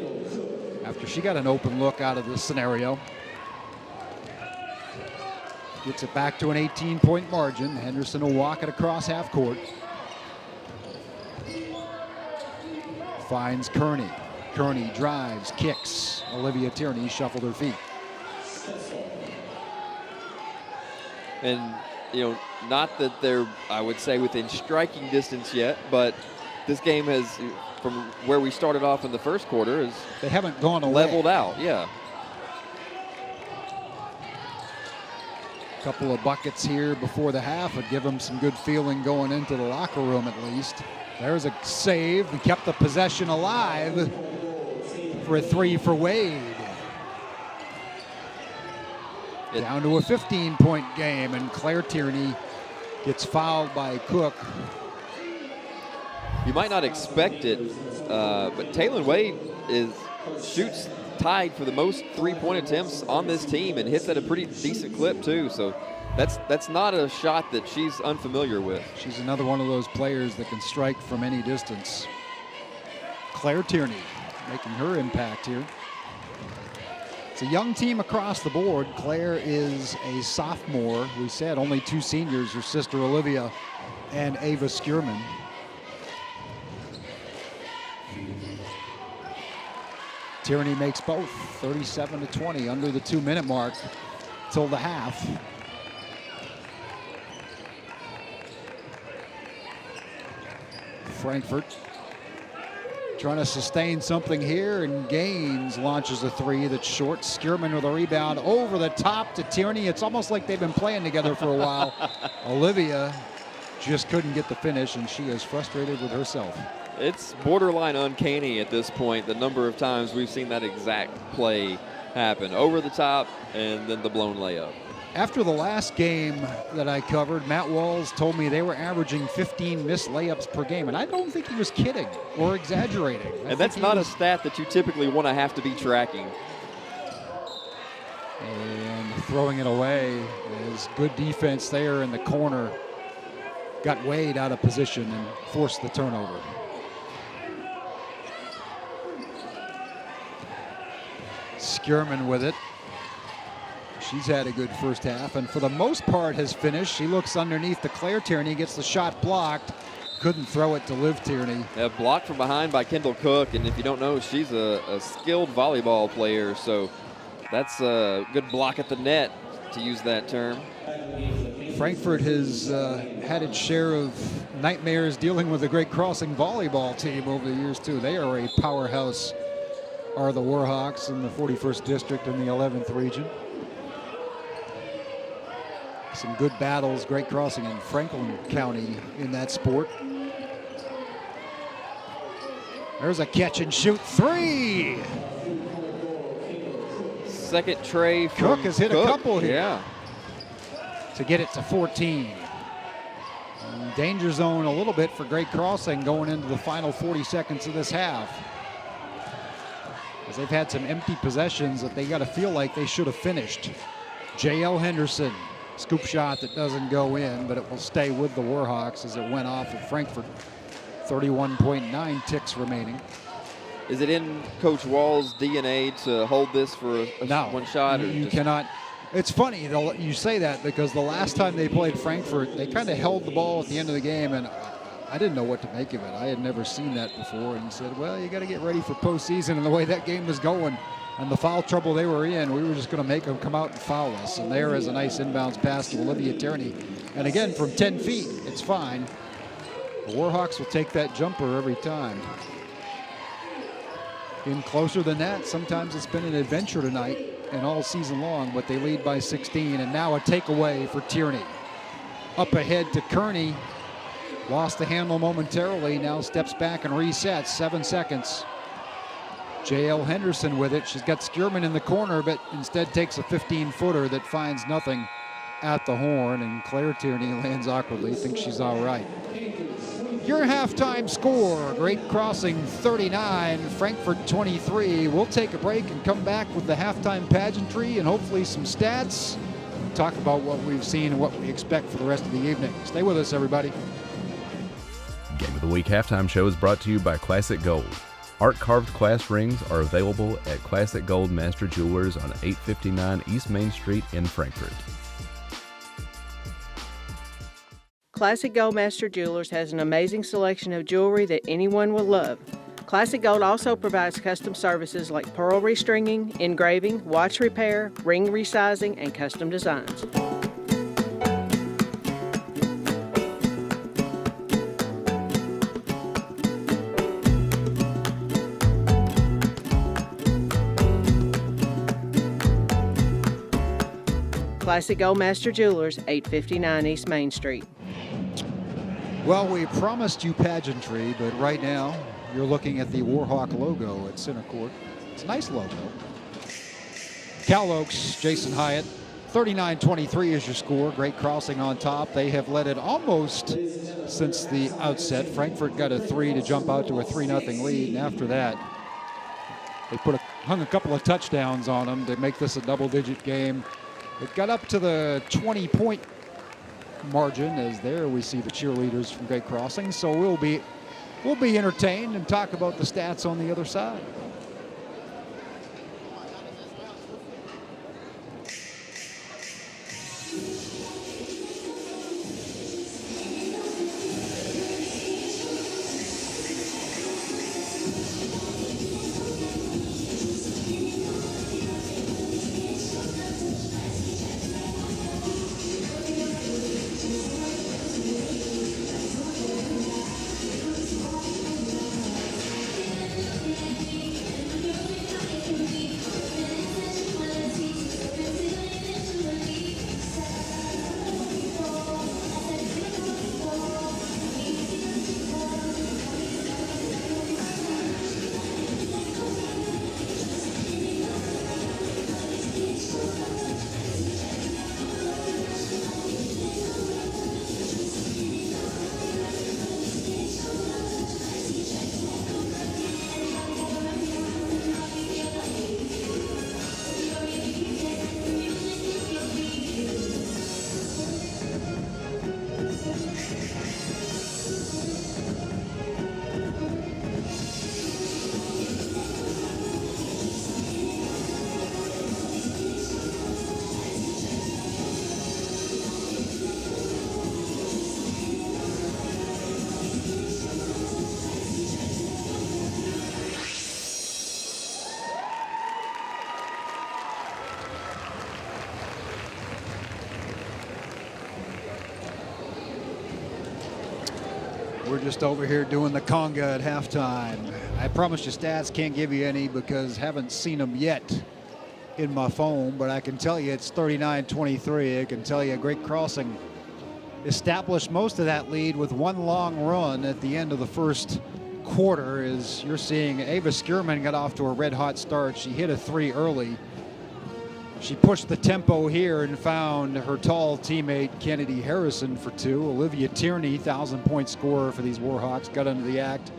after she got an open look out of this scenario. Gets it back to an 18-point margin. Henderson will walk it across half court. Finds Kearney. Kearney drives, kicks. Olivia Tierney shuffled her feet. And, you know, not that they're, I would say, within striking distance yet, but this game has, from where we started off in the first quarter, they haven't gone away. Leveled out, yeah. Couple of buckets here before the half would give them some good feeling going into the locker room at least. There's a save and kept the possession alive for a 3 for Wade. Down to a 15-point game, and Claire Tierney gets fouled by Cook. You might not expect it, but Taylor Wade shoots tied for the most 3-point attempts on this team and hits at a pretty decent clip too. So that's not a shot that she's unfamiliar with. She's another one of those players that can strike from any distance. Claire Tierney making her impact here. It's a young team across the board. Claire is a sophomore. We said only 2 seniors, her sister Olivia and Ava Skierman. Tierney makes both, 37-20, under the 2-minute mark till the half. Frankfort trying to sustain something here, and Gaines launches a 3 that's short. Skierman with a rebound over the top to Tierney. It's almost like they've been playing together for a while. Olivia just couldn't get the finish, and she is frustrated with herself. It's borderline uncanny at this point, the number of times we've seen that exact play happen. Over the top and then the blown layup. After the last game that I covered, Matt Walls told me they were averaging 15 missed layups per game, and I don't think he was kidding or exaggerating. And that's not a stat that you typically want to have to be tracking. And throwing it away is good defense there in the corner. Got Wade out of position and forced the turnover. Skierman with it. She's had a good first half, and for the most part has finished. She looks underneath to Claire Tierney, gets the shot blocked. Couldn't throw it to Liv Tierney. Yeah, blocked from behind by Kendall Cook, and if you don't know, she's a skilled volleyball player, so that's a good block at the net, to use that term. Frankfort has had its share of nightmares dealing with the Great Crossing volleyball team over the years, too. They are a powerhouse, are the Warhawks in the 41st District in the 11th region. Some good battles, Great Crossing and Franklin County in that sport. There's a catch and shoot 3. Second tray from Cook has hit a couple here. Yeah. To get it to 14. Danger zone a little bit for Great Crossing going into the final 40 seconds of this half. As they've had some empty possessions that they got to feel like they should have finished. J.L. Henderson, scoop shot that doesn't go in, but it will stay with the Warhawks as it went off of Frankfort. 31.9 ticks remaining. Is it in Coach Wall's DNA to hold this for one shot? You cannot. It's funny you say that because the last time they played Frankfort, they kind of held the ball at the end of the game, and I didn't know what to make of it. I had never seen that before, and said, well, you got to get ready for postseason. And the way that game was going and the foul trouble they were in, we were just going to make them come out and foul us. And there is a nice inbounds pass to Olivia Tierney. And again, from 10 feet, it's fine. The Warhawks will take that jumper every time. In closer than that, sometimes it's been an adventure tonight and all season long, but they lead by 16, and now a takeaway for Tierney. Up ahead to Kearney. Lost the handle momentarily, now steps back and resets, 7 seconds. J.L. Henderson with it. She's got Skierman in the corner, but instead takes a 15-footer that finds nothing at the horn, and Claire Tierney lands awkwardly, thinks she's all right. Your halftime score, Great Crossing 39, Frankfort 23. We'll take a break and come back with the halftime pageantry and hopefully some stats. Talk about what we've seen and what we expect for the rest of the evening. Stay with us, everybody. Game of the Week halftime show is brought to you by Classic Gold. Art-carved class rings are available at Classic Gold Master Jewelers on 859 East Main Street in Frankfort. Classic Gold Master Jewelers has an amazing selection of jewelry that anyone will love. Classic Gold also provides custom services like pearl restringing, engraving, watch repair, ring resizing, and custom designs. Classic Gold Master Jewelers, 859 East Main Street. Well, we promised you pageantry, but right now you're looking at the Warhawk logo at center court. It's a nice logo. Cal Oaks, Jason Hyatt, 39-23 is your score. Great Crossing on top. They have led it almost since the outset. Frankfort got a 3 to jump out to a 3-0 lead, and after that, they hung a couple of touchdowns on them to make this a double-digit game. It got up to the 20-point margin, as there we see the cheerleaders from Great Crossing. So we'll be entertained and talk about the stats on the other side. We're just over here doing the conga at halftime. I promise you stats, can't give you any because haven't seen them yet in my phone, but I can tell you it's 39-23. I can tell you Great Crossing established most of that lead with one long run at the end of the first quarter. As you're seeing, Ava Skierman got off to a red hot start. She hit a 3 early. She pushed the tempo here and found her tall teammate Kennedy Harrison for 2. Olivia Tierney, 1,000-point scorer for these Warhawks, got under the act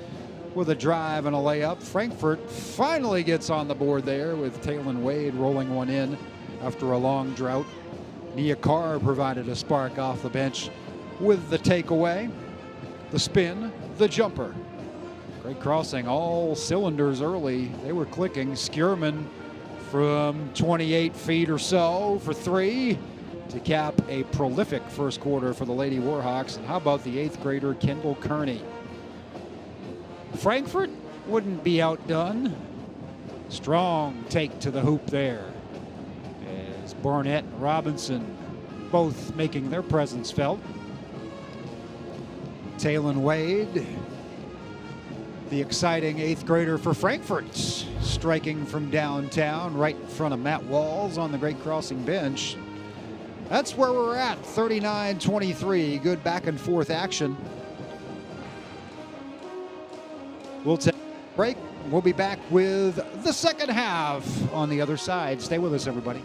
with a drive and a layup. Frankfort finally gets on the board there with Taylon Wade rolling one in after a long drought. Nia Carr provided a spark off the bench with the takeaway, the spin, the jumper. Great crossing, all cylinders early. They were clicking. Skierman from 28 feet or so for 3 to cap a prolific first quarter for the Lady Warhawks. And how about the 8th grader Kendall Kearney? Frankfort wouldn't be outdone. Strong take to the hoop there as Barnett and Robinson both making their presence felt. Taylon Wade, the exciting 8th grader for Frankfort, striking from downtown right in front of Matt Walls on the Great Crossing bench. That's where we're at, 39-23. Good back and forth action. We'll take a break. We'll be back with the second half on the other side. Stay with us, everybody.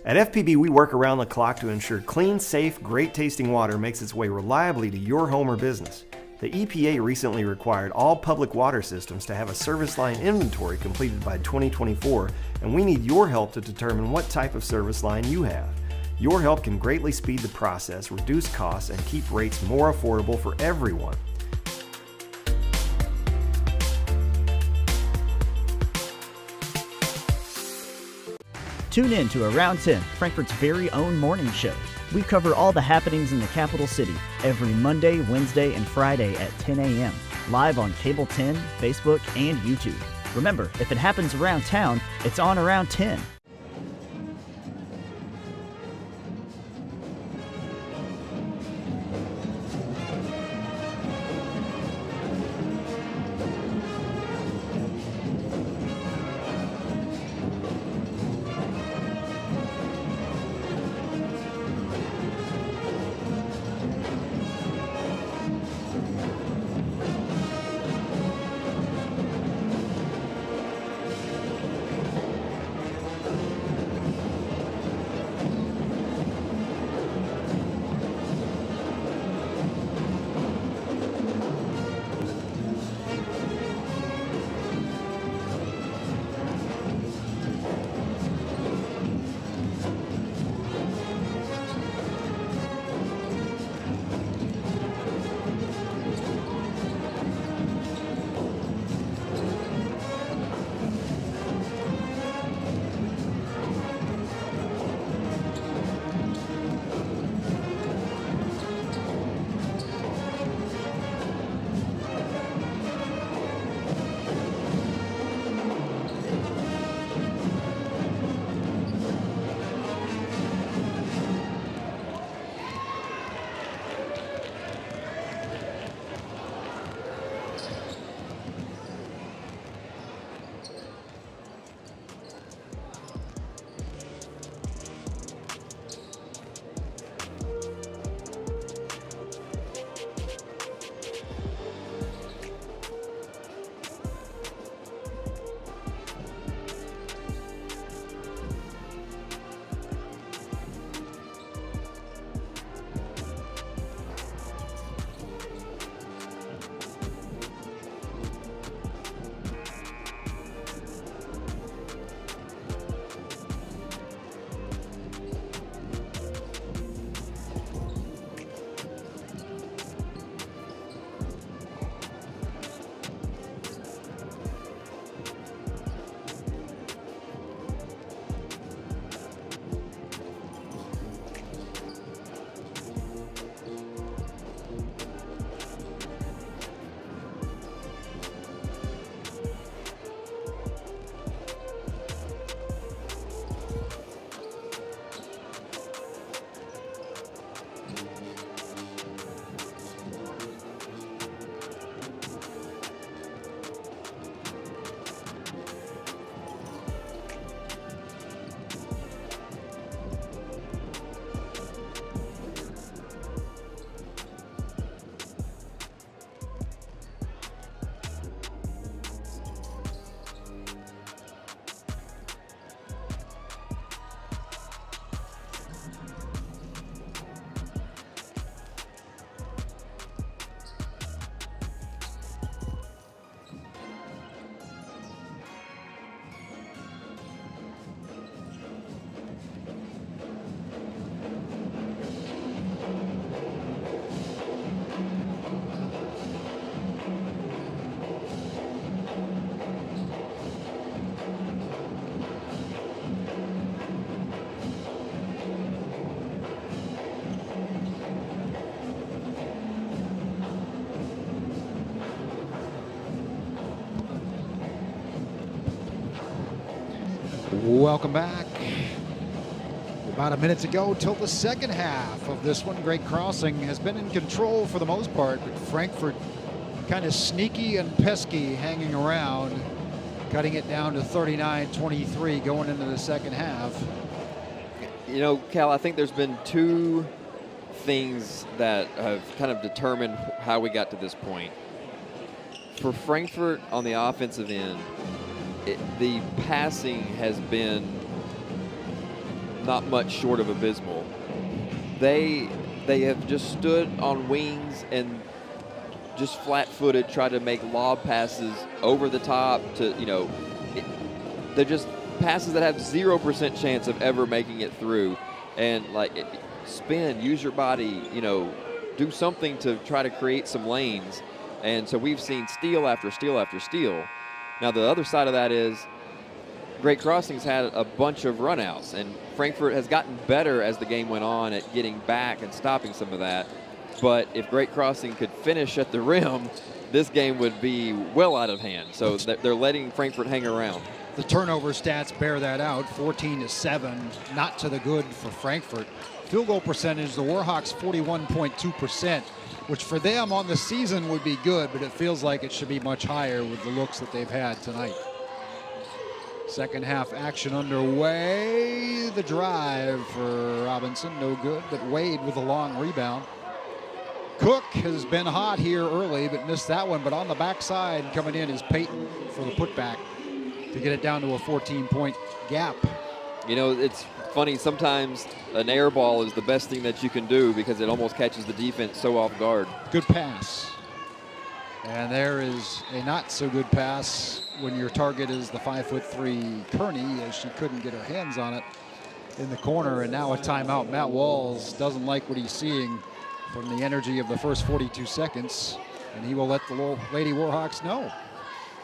At FPB, we work around the clock to ensure clean, safe, great-tasting water makes its way reliably to your home or business. The EPA recently required all public water systems to have a service line inventory completed by 2024, and we need your help to determine what type of service line you have. Your help can greatly speed the process, reduce costs, and keep rates more affordable for everyone. Tune in to Around 10, Frankfort's very own morning show. We cover all the happenings in the capital city every Monday, Wednesday, and Friday at 10 a.m. live on Cable 10, Facebook, and YouTube. Remember, if it happens around town, it's on Around 10. Welcome back. About a minute to go till the second half of this one. Great Crossing has been in control for the most part, but Frankfort kind of sneaky and pesky hanging around, cutting it down to 39-23 going into the second half. You know, Cal, I think there's been two things that have kind of determined how we got to this point. For Frankfort on the offensive end, the passing has been not much short of abysmal. They have just stood on wings and just flat-footed, try to make lob passes over the top to, they're just passes that have 0% chance of ever making it through. And spin, use your body, do something to try to create some lanes. And so we've seen steal after steal after steal. Now the other side of that is Great Crossing's had a bunch of runouts, and Frankfort has gotten better as the game went on at getting back and stopping some of that. But if Great Crossing could finish at the rim, this game would be well out of hand. So they're letting Frankfort hang around. The turnover stats bear that out. 14-7, not to the good for Frankfort. Field goal percentage, the Warhawks 41.2%, which for them on the season would be good, but it feels like it should be much higher with the looks that they've had tonight. Second half action underway. The drive for Robinson, no good, but Wade with a long rebound. Cook has been hot here early, but missed that one. But on the backside coming in is Payton for the putback to get it down to a 14-point gap. It's funny, sometimes an air ball is the best thing that you can do because it almost catches the defense so off guard. Good pass. And there is a not so good pass when your target is the 5'3" Kearney, as she couldn't get her hands on it in the corner. And now a timeout. Matt Walls doesn't like what he's seeing from the energy of the first 42 seconds, and he will let the Lady Warhawks know.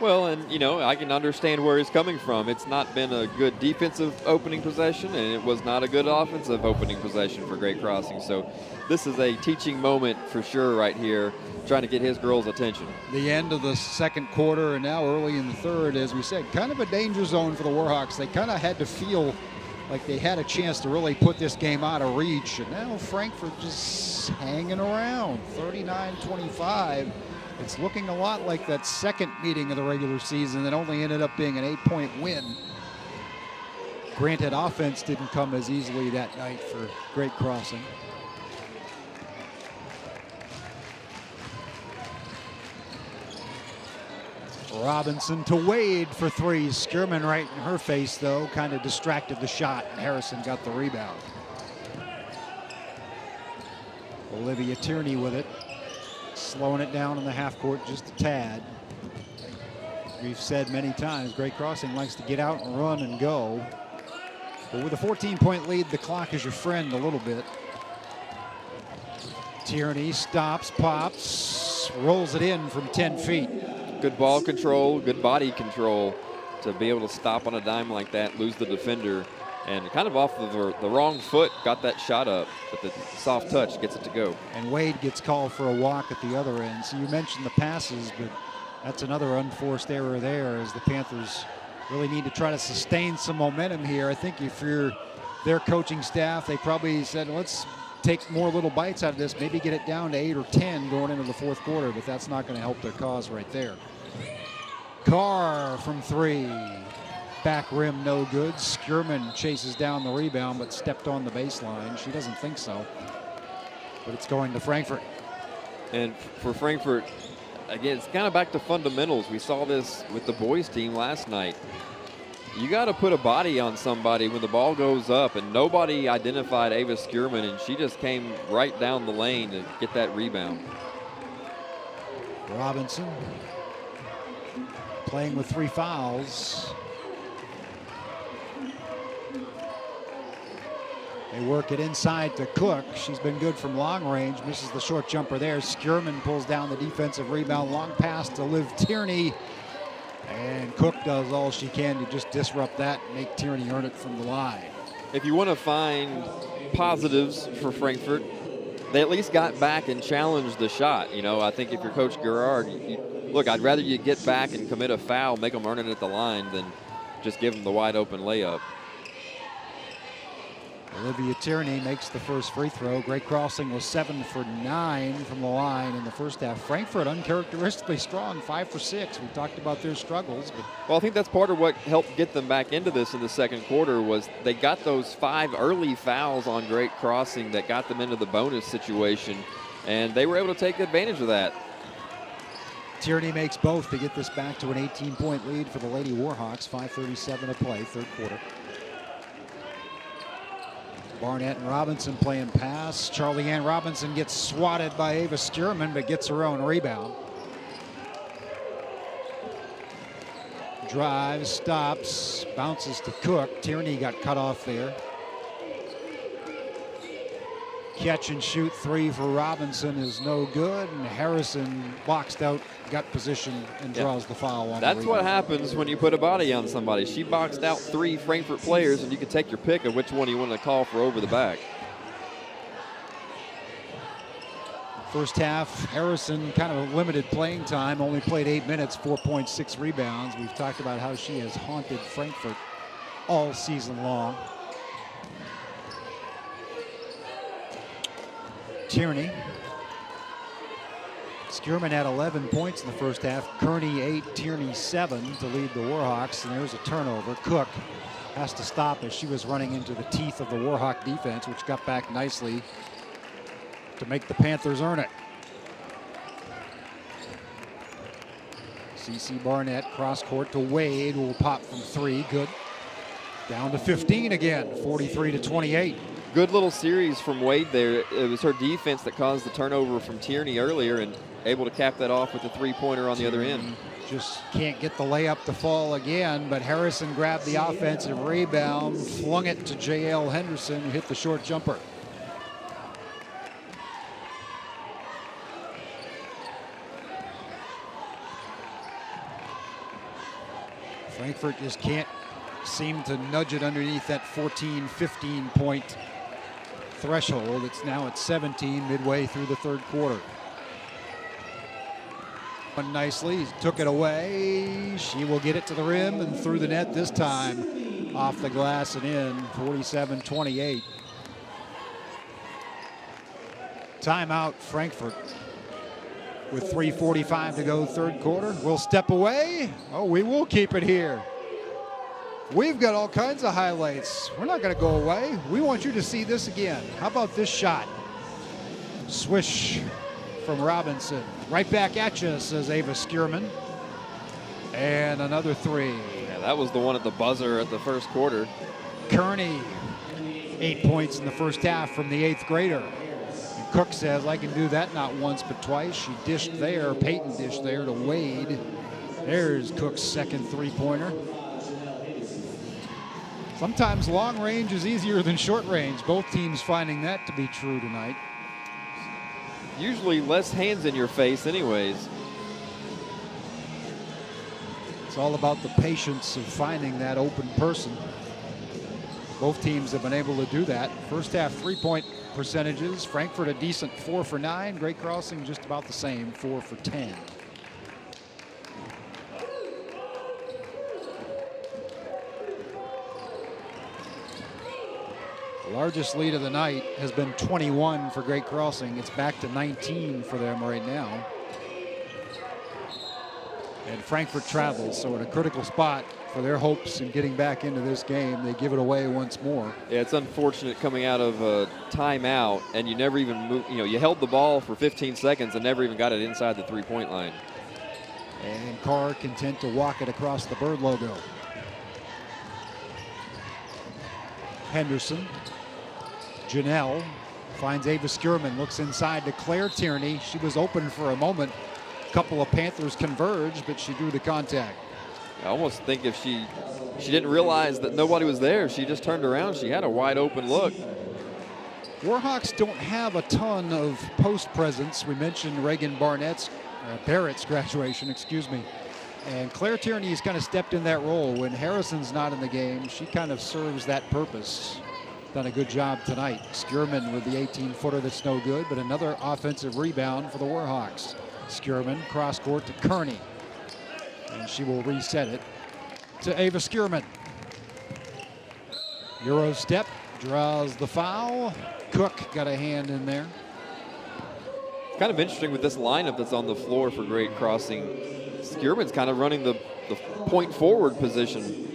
Well, and I can understand where he's coming from. It's not been a good defensive opening possession, and it was not a good offensive opening possession for Great Crossing. So this is a teaching moment for sure right here, trying to get his girls' attention. The end of the second quarter and now early in the third, as we said, kind of a danger zone for the Warhawks. They kind of had to feel like they had a chance to really put this game out of reach, and now Frankfort just hanging around, 39-25. It's looking a lot like that second meeting of the regular season that only ended up being an 8-point win. Granted, offense didn't come as easily that night for Great Crossing. Robinson to Wade for three. Skierman right in her face, though, kind of distracted the shot. Harrison got the rebound. Olivia Tierney with it. Slowing it down in the half court just a tad. We've said many times, Great Crossing likes to get out and run and go. But with a 14-point lead, the clock is your friend a little bit. Tierney stops, pops, rolls it in from 10 feet. Good ball control, good body control to be able to stop on a dime like that, lose the defender, and kind of off of the wrong foot, got that shot up, but the soft touch gets it to go. And Wade gets called for a walk at the other end. So you mentioned the passes, but that's another unforced error there, as the Panthers really need to try to sustain some momentum here. I think if you're their coaching staff, they probably said, let's take more little bites out of this, maybe get it down to 8 or 10 going into the fourth quarter, but that's not going to help their cause right there. Carr from three. Back rim, no good. Skierman chases down the rebound, but stepped on the baseline. She doesn't think so. But it's going to Frankfort. And for Frankfort, again, it's kind of back to fundamentals. We saw this with the boys team last night. You got to put a body on somebody when the ball goes up, and nobody identified Ava Skierman, and she just came right down the lane to get that rebound. Robinson playing with 3 fouls. They work it inside to Cook. She's been good from long range. Misses the short jumper there. Skierman pulls down the defensive rebound. Long pass to Liv Tierney. And Cook does all she can to just disrupt that and make Tierney earn it from the line. If you want to find positives for Frankfort, they at least got back and challenged the shot. I think if you're Coach Gerard, look, I'd rather you get back and commit a foul, make them earn it at the line, than just give them the wide open layup. Olivia Tierney makes the first free throw. Great Crossing was 7 for 9 from the line in the first half. Frankfort uncharacteristically strong, 5 for 6. We talked about their struggles. But well, I think that's part of what helped get them back into this in the second quarter was they got those 5 early fouls on Great Crossing that got them into the bonus situation, and they were able to take advantage of that. Tierney makes both to get this back to an 18-point lead for the Lady Warhawks. 5:37 to play, third quarter. Barnett and Robinson playing pass. Charlie Ann Robinson gets swatted by Ava Skierman, but gets her own rebound. Drives, stops, bounces to Cook. Tierney got cut off there. Catch and shoot three for Robinson is no good, and Harrison boxed out, got position, and draws the foul on. That's what happens when you put a body on somebody. She boxed out 3 Frankfort players, and you can take your pick of which one you want to call for over the back. First half, Harrison kind of limited playing time, only played 8 minutes, 4.6 rebounds. We've talked about how she has haunted Frankfort all season long. Tierney. Skierman had 11 points in the first half. Kearney 8, Tierney 7 to lead the Warhawks. And there's a turnover. Cook has to stop as she was running into the teeth of the Warhawk defense, which got back nicely to make the Panthers earn it. CeCe Barnett cross court to Wade, will pop from 3. Good. Down to 15 again, 43 to 28. Good little series from Wade there. It was her defense that caused the turnover from Tierney earlier and able to cap that off with a 3-pointer on the other end. Just can't get the layup to fall again, but Harrison grabbed the offensive rebound, flung it to J.L. Henderson, who hit the short jumper. Frankfort just can't seem to nudge it underneath that 14, 15 point threshold. It's now at 17 midway through the third quarter. Nicely, took it away. She will get it to the rim and through the net this time. Off the glass and in, 47-28. Timeout, Frankfort. With 3:45 to go, third quarter. We'll step away. Oh, we will keep it here. We've got all kinds of highlights. We're not going to go away. We want you to see this again. How about this shot? Swish from Robinson. Right back at you, says Ava Skierman. And another 3. Yeah, that was the one at the buzzer at the first quarter. Kearney, 8 points in the first half from the 8th grader. And Cook says, I can do that not once but twice. She dished there, Peyton dished there to Wade. There's Cook's second 3-pointer. Sometimes long range is easier than short range. Both teams finding that to be true tonight. Usually less hands in your face anyways. It's all about the patience of finding that open person. Both teams have been able to do that. First half 3-point percentages. Frankfort a decent 4 for 9. Great Crossing just about the same, 4 for 10. The largest lead of the night has been 21 for Great Crossing. It's back to 19 for them right now. And Frankfort travels, so at a critical spot for their hopes in getting back into this game. They give it away once more. Yeah, it's unfortunate coming out of a timeout, and you never even moved. You know, you held the ball for 15 seconds and never even got it inside the 3-point line. And Carr content to walk it across the Bird logo. Henderson. Janelle finds Ava Skierman, looks inside to Claire Tierney. She was open for a moment. A couple of Panthers converged, but she drew the contact. I almost think if she didn't realize that nobody was there, she just turned around. She had a wide open look. Warhawks don't have a ton of post presence. We mentioned Reagan Barrett's graduation, excuse me. And Claire Tierney has kind of stepped in that role. When Harrison's not in the game, she kind of serves that purpose. Done a good job tonight. Skierman with the 18-footer that's no good, but another offensive rebound for the Warhawks. Skierman cross court to Kearney, and she will reset it. to Ava Skierman. Euro step, draws the foul. Cook got a hand in there. Kind of interesting with this lineup that's on the floor for Great Crossing. Skierman's kind of running the point forward position.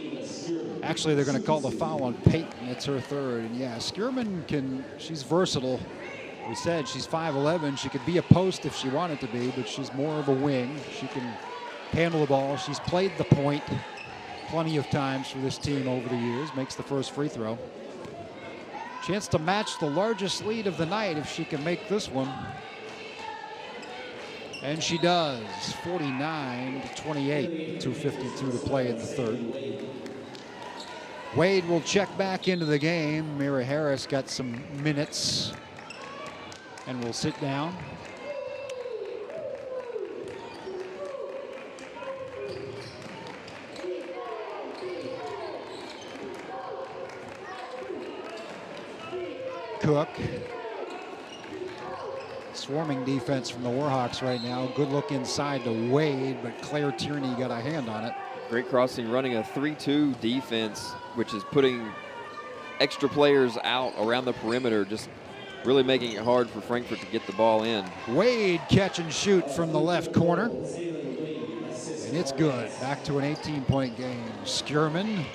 Actually, they're going to call the foul on Peyton. It's her third. And yeah, Skierman she's versatile. We said she's 5'11". She could be a post if she wanted to be, but she's more of a wing. She can handle the ball. She's played the point plenty of times for this team over the years. Makes the first free throw. Chance to match the largest lead of the night if she can make this one. And she does. 49-28. 2:52 to play in the third. Wade will check back into the game. Mira Harris got some minutes and will sit down. Cook. Swarming defense from the Warhawks right now. Good look inside to Wade, but Claire Tierney got a hand on it. Great Crossing running a 3-2 defense, which is putting extra players out around the perimeter, just really making it hard for Frankfort to get the ball in. Wade catch and shoot from the left corner. And it's good. Back to an 18-point game. Skierman,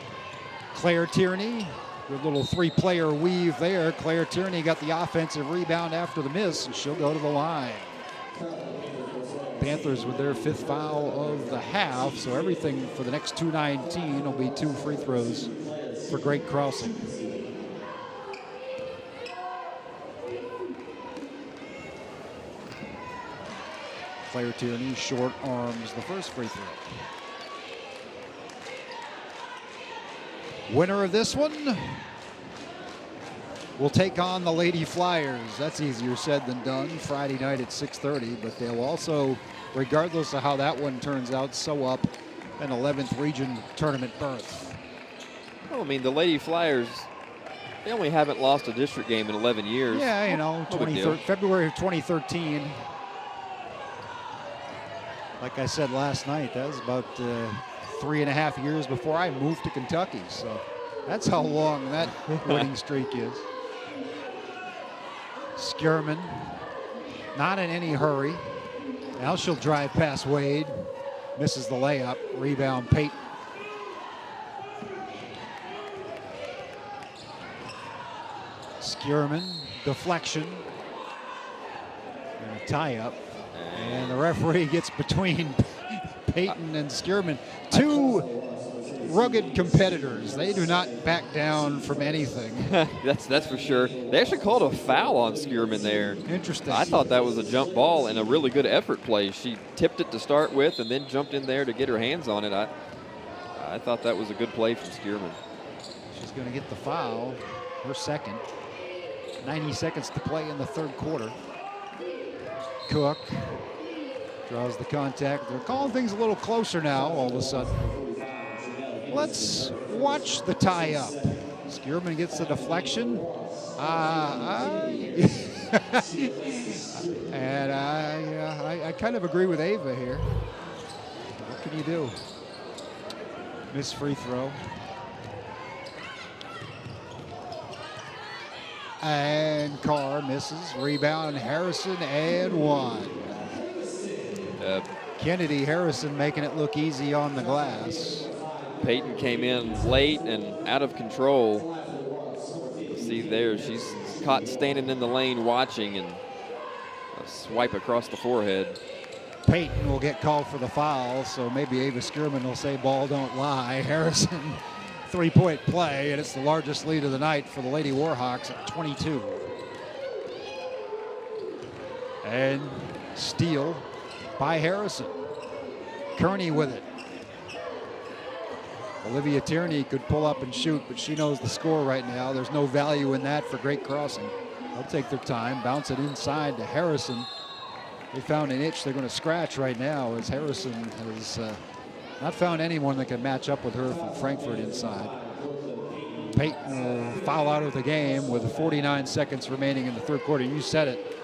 Claire Tierney. Good little three-player weave there. Claire Tierney got the offensive rebound after the miss, and she'll go to the line. Panthers with their 5th foul of the half, so everything for the next 2:19 will be 2 free throws for Great Crossing. Claire Tierney short arms the first free throw. Winner of this one will take on the Lady Flyers. That's easier said than done. Friday night at 6:30, but they'll also, regardless of how that one turns out, sew up an 11th region tournament berth. Well, I mean, the Lady Flyers, they only haven't lost a district game in 11 years. Yeah, you know, February of 2013. Like I said last night, that was about 3.5 years before I moved to Kentucky. So that's how long that winning streak is. Skierman, not in any hurry. Now she'll drive past Wade. Misses the layup. Rebound, Peyton. Skierman, deflection. And a tie-up. And the referee gets between Peyton and Skierman. Two rugged competitors. They do not back down from anything. That's for sure. They actually called a foul on Skierman there. Interesting. I thought that was a jump ball and a really good effort play. She tipped it to start with and then jumped in there to get her hands on it. I thought that was a good play from Skierman. She's going to get the foul, her second. 90 seconds to play in the third quarter. Cook draws the contact. They're calling things a little closer now all of a sudden. Let's watch the tie-up. Skierman gets the deflection. And I kind of agree with Ava here. What can you do? Missed free throw. And Carr misses. Rebound, Harrison, and one. Kennedy Harrison making it look easy on the glass. Peyton came in late and out of control. See there, she's caught standing in the lane watching, and a swipe across the forehead. Peyton will get called for the foul, so maybe Ava Skierman will say ball don't lie. Harrison, 3-point play, and it's the largest lead of the night for the Lady Warhawks at 22. And steal by Harrison. Kearney with it. Olivia Tierney could pull up and shoot, but she knows the score right now. There's no value in that for Great Crossing. They'll take their time, bounce it inside to Harrison. They found an itch they're going to scratch right now, as Harrison has not found anyone that can match up with her from Frankfort inside. Peyton will foul out of the game with 49 seconds remaining in the third quarter. You said it.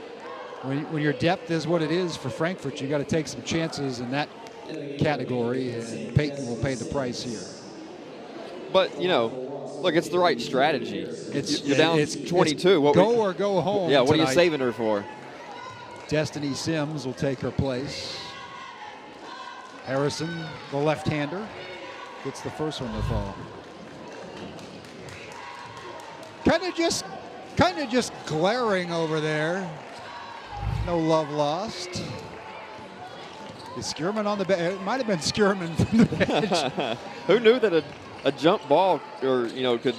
When your depth is what it is for Frankfort, you got to take some chances in that category, and Peyton will pay the price here. But, you know, look, it's the right strategy. You're down 22. Go or go home. Yeah, what tonight. are you saving her for? Destiny Sims will take her place. Harrison, the left-hander, gets the first one to fall. Kind of just glaring over there. No love lost. Is Skierman on the bench? It might have been Skierman from the bench. Who knew that a jump ball could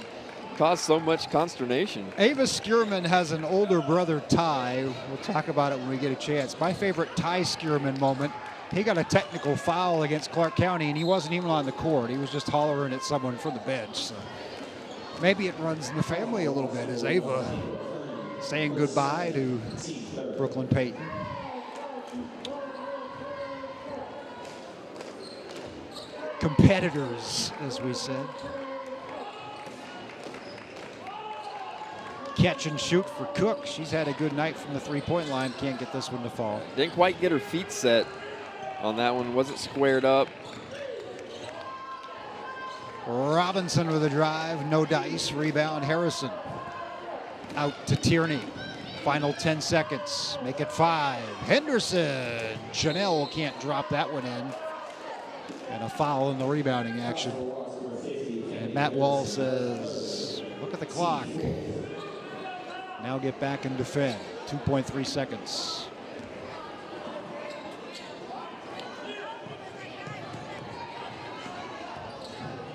cause so much consternation? Ava Skierman has an older brother, Ty. We'll talk about it when we get a chance. My favorite Ty Skierman moment, he got a technical foul against Clark County, and he wasn't even on the court. He was just hollering at someone from the bench. So maybe it runs in the family a little bit. Is Ava saying goodbye to Brooklyn Payton? Competitors, as we said. Catch and shoot for Cook. She's had a good night from the three-point line. Can't get this one to fall. Didn't quite get her feet set on that one. Wasn't squared up. Robinson with a drive. No dice. Rebound Harrison. Out to Tierney. Final 10 seconds. Make it 5. Henderson. Chanel can't drop that one in. And a foul in the rebounding action. And Matt Wall says, look at the clock. Now get back and defend. 2.3 seconds.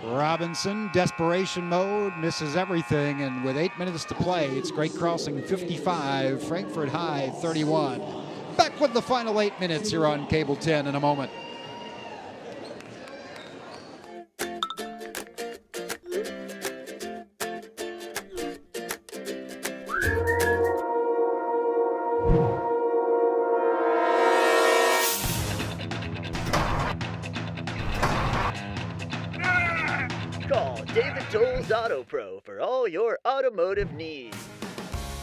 Robinson, desperation mode, misses everything, and with 8 minutes to play, it's Great Crossing 55, Frankfort High 31. Back with the final 8 minutes here on Cable 10 in a moment. Auto Pro for all your automotive needs.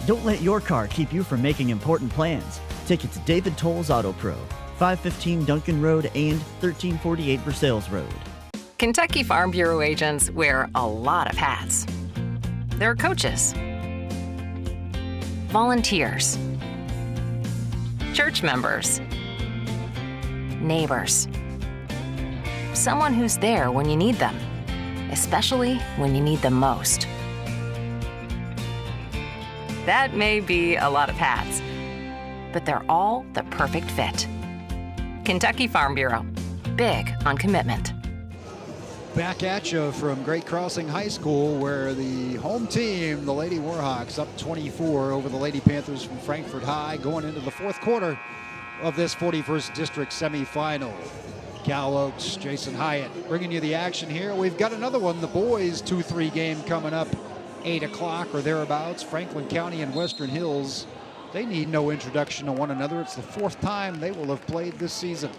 Don't let your car keep you from making important plans. Take it to David Toll's Auto Pro, 515 Duncan Road and 1348 Versailles Road. Kentucky Farm Bureau agents wear a lot of hats. They're coaches, volunteers, church members, neighbors, someone who's there when you need them, especially when you need them most. That may be a lot of hats, but they're all the perfect fit. Kentucky Farm Bureau, big on commitment. Back at you from Great Crossing High School, where the home team, the Lady Warhawks, up 24 over the Lady Panthers from Frankfort High, going into the fourth quarter of this 41st District semifinal. Cal Oaks, Jason Hyatt bringing you the action here. We've got another one, the boys 2-3 game coming up, 8 o'clock or thereabouts. Franklin County and Western Hills, they need no introduction to one another. It's the fourth time they will have played this season.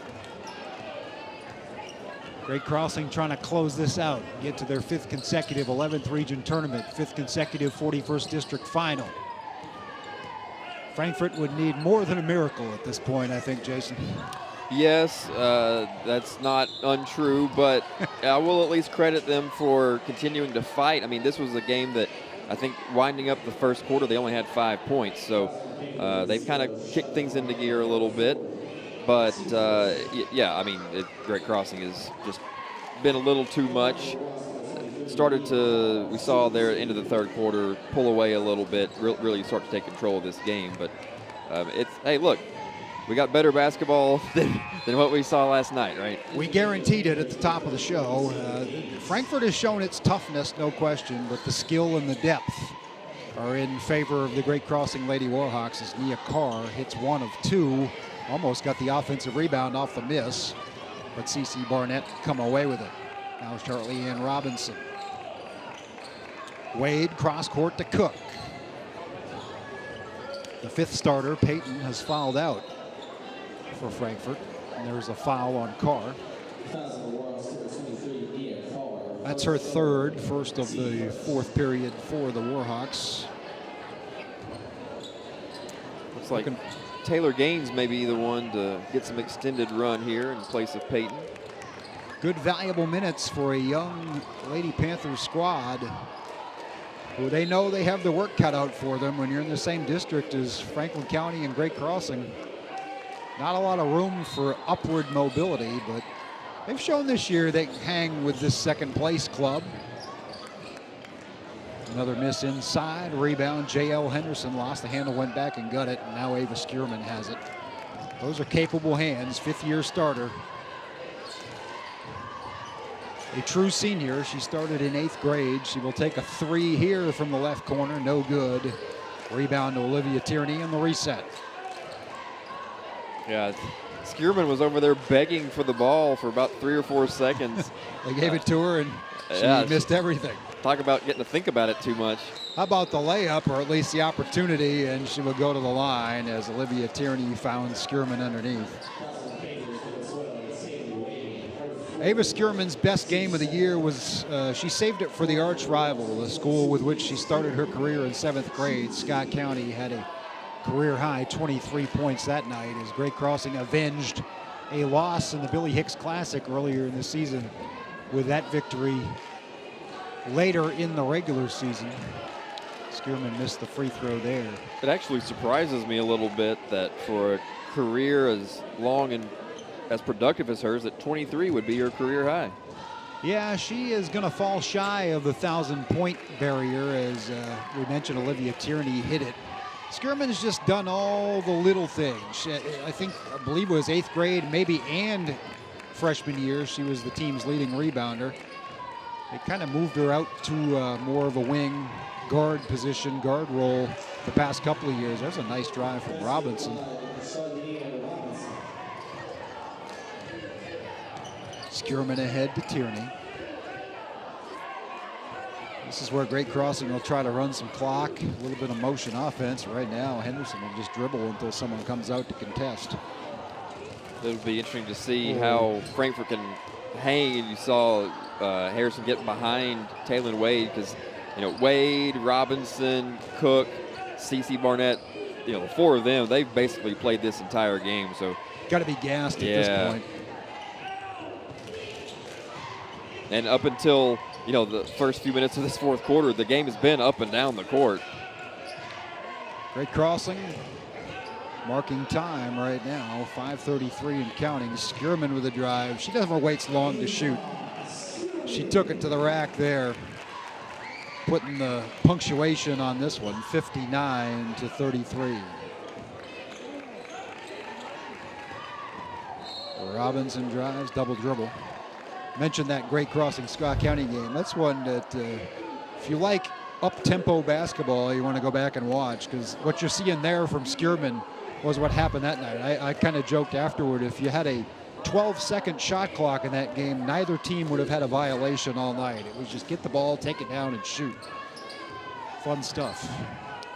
Great Crossing trying to close this out, get to their 5th consecutive 11th region tournament, 5th consecutive 41st District final. Frankfort would need more than a miracle at this point, I think, Jason. Yes, that's not untrue, but I will at least credit them for continuing to fight. I mean, this was a game that I think winding up the first quarter, they only had 5 points. So they've kind of kicked things into gear a little bit. But, yeah, I mean, Great Crossing has just been a little too much. We saw there at the end of the third quarter, pull away a little bit, really start to take control of this game. But hey, look. We got better basketball than what we saw last night, right? We guaranteed it at the top of the show. Frankfort has shown its toughness, no question, but the skill and the depth are in favor of the Great Crossing Lady Warhawks as Nia Carr hits 1 of 2. Almost got the offensive rebound off the miss, but CeCe Barnett come away with it. Now Charlie Ann Robinson. Wade cross court to Cook. The 5th starter, Payton, has fouled out for Frankfort, and there's a foul on Carr. That's her 3rd, first of the 4th period for the Warhawks. Looks like Taylor Gaines may be the one to get some extended run here in place of Payton. Good, valuable minutes for a young Lady Panthers squad who they know they have the work cut out for them when you're in the same district as Franklin County and Great Crossing. Not a lot of room for upward mobility, but they've shown this year they can hang with this second place club. Another miss inside, rebound. J.L. Henderson lost the handle, went back and got it, and now Ava Skierman has it. Those are capable hands, fifth-year starter. A true senior. She started in 8th grade. She will take a three here from the left corner, no good. Rebound to Olivia Tierney in the reset. Yeah, Skierman was over there begging for the ball for about 3 or 4 seconds. They gave it to her and she missed everything. Talk about getting to think about it too much. How about the layup, or at least the opportunity, and she will go to the line as Olivia Tierney found Skierman underneath. Ava Skierman's best game of the year was, she saved it for the arch rival, the school with which she started her career in 7th grade. Scott County had a career high 23 points that night as Great Crossing avenged a loss in the Billy Hicks Classic earlier in the season with that victory later in the regular season. Skierman missed the free throw there. It actually surprises me a little bit that for a career as long and as productive as hers, that 23 would be her career high. Yeah, she is going to fall shy of the 1,000-point barrier, as we mentioned. Olivia Tierney hit it. Skierman's just done all the little things. I believe it was 8th grade, maybe, and freshman year, she was the team's leading rebounder. They kind of moved her out to more of a wing guard position, guard role the past couple of years. There's a nice drive from Robinson. Skierman ahead to Tierney. This is where Great Crossing will try to run some clock, a little bit of motion offense. Right now, Henderson will just dribble until someone comes out to contest. It'll be interesting to see how Frankfort can hang. And you saw Harrison get behind Taylor Wade, because Wade, Robinson, Cook, CeCe Barnett, the 4 of them, they've basically played this entire game. So got to be gassed at this point. And up until, the first few minutes of this fourth quarter, the game has been up and down the court. Great Crossing marking time right now, 5:33 and counting. Skierman with a drive. She never waits long to shoot. She took it to the rack there, putting the punctuation on this one, 59-33. Robinson drives, double dribble. Mentioned that Great Crossing Scott County game. That's one that if you like up-tempo basketball, you want to go back and watch, because what you're seeing there from Skierman was what happened that night. I kind of joked afterward, if you had a 12-second shot clock in that game, neither team would have had a violation all night. It was just get the ball, take it down, and shoot. Fun stuff.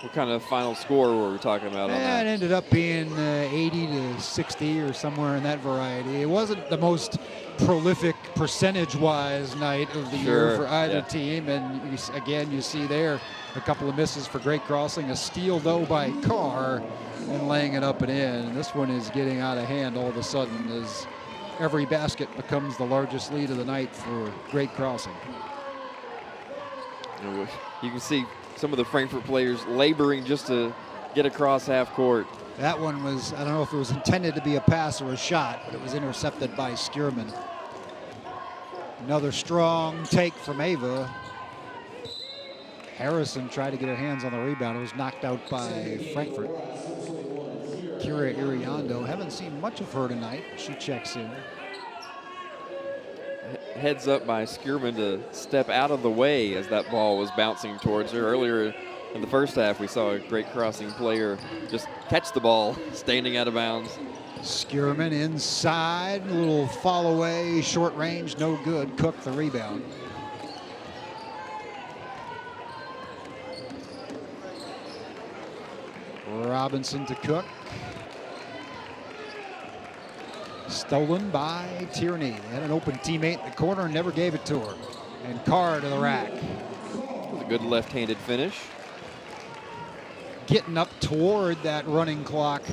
What kind of final score were we talking about on that? It ended up being 80-60 or somewhere in that variety. It wasn't the most prolific percentage-wise night of the year for either team. And again, you see there a couple of misses for Great Crossing. A steal, though, by Carr and laying it up and in. And this one is getting out of hand all of a sudden as every basket becomes the largest lead of the night for Great Crossing. You can see some of the Frankfort players laboring just to get across half court. That one was, I don't know if it was intended to be a pass or a shot, but it was intercepted by Skierman. Another strong take from Ava. Harrison tried to get her hands on the rebound. It was knocked out by Frankfort. Kira Iriondo, haven't seen much of her tonight. She checks in. Heads up by Skierman to step out of the way as that ball was bouncing towards her. Earlier in the first half, we saw a Great Crossing player just catch the ball standing out of bounds. Skierman inside, a little fall away, short range, no good. Cook the rebound. Robinson to Cook. Stolen by Tierney. Had an open teammate in the corner and never gave it to her. And Carr to the rack. With a good left-handed finish. Getting up toward that running clock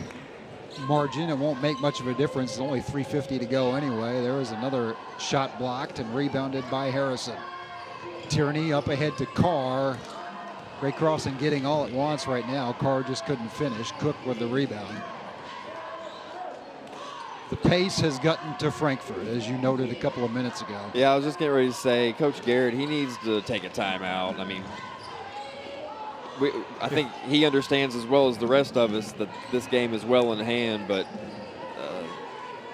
margin. It won't make much of a difference. It's only 3:50 to go anyway. There was another shot blocked and rebounded by Harrison. Tierney up ahead to Carr. Great Crossing getting all it wants right now. Carr just couldn't finish. Cook with the rebound. The pace has gotten to Frankfort, as you noted a couple of minutes ago. Yeah, I was just getting ready to say, Coach Garrett, he needs to take a timeout. I mean, I think he understands as well as the rest of us that this game is well in hand, but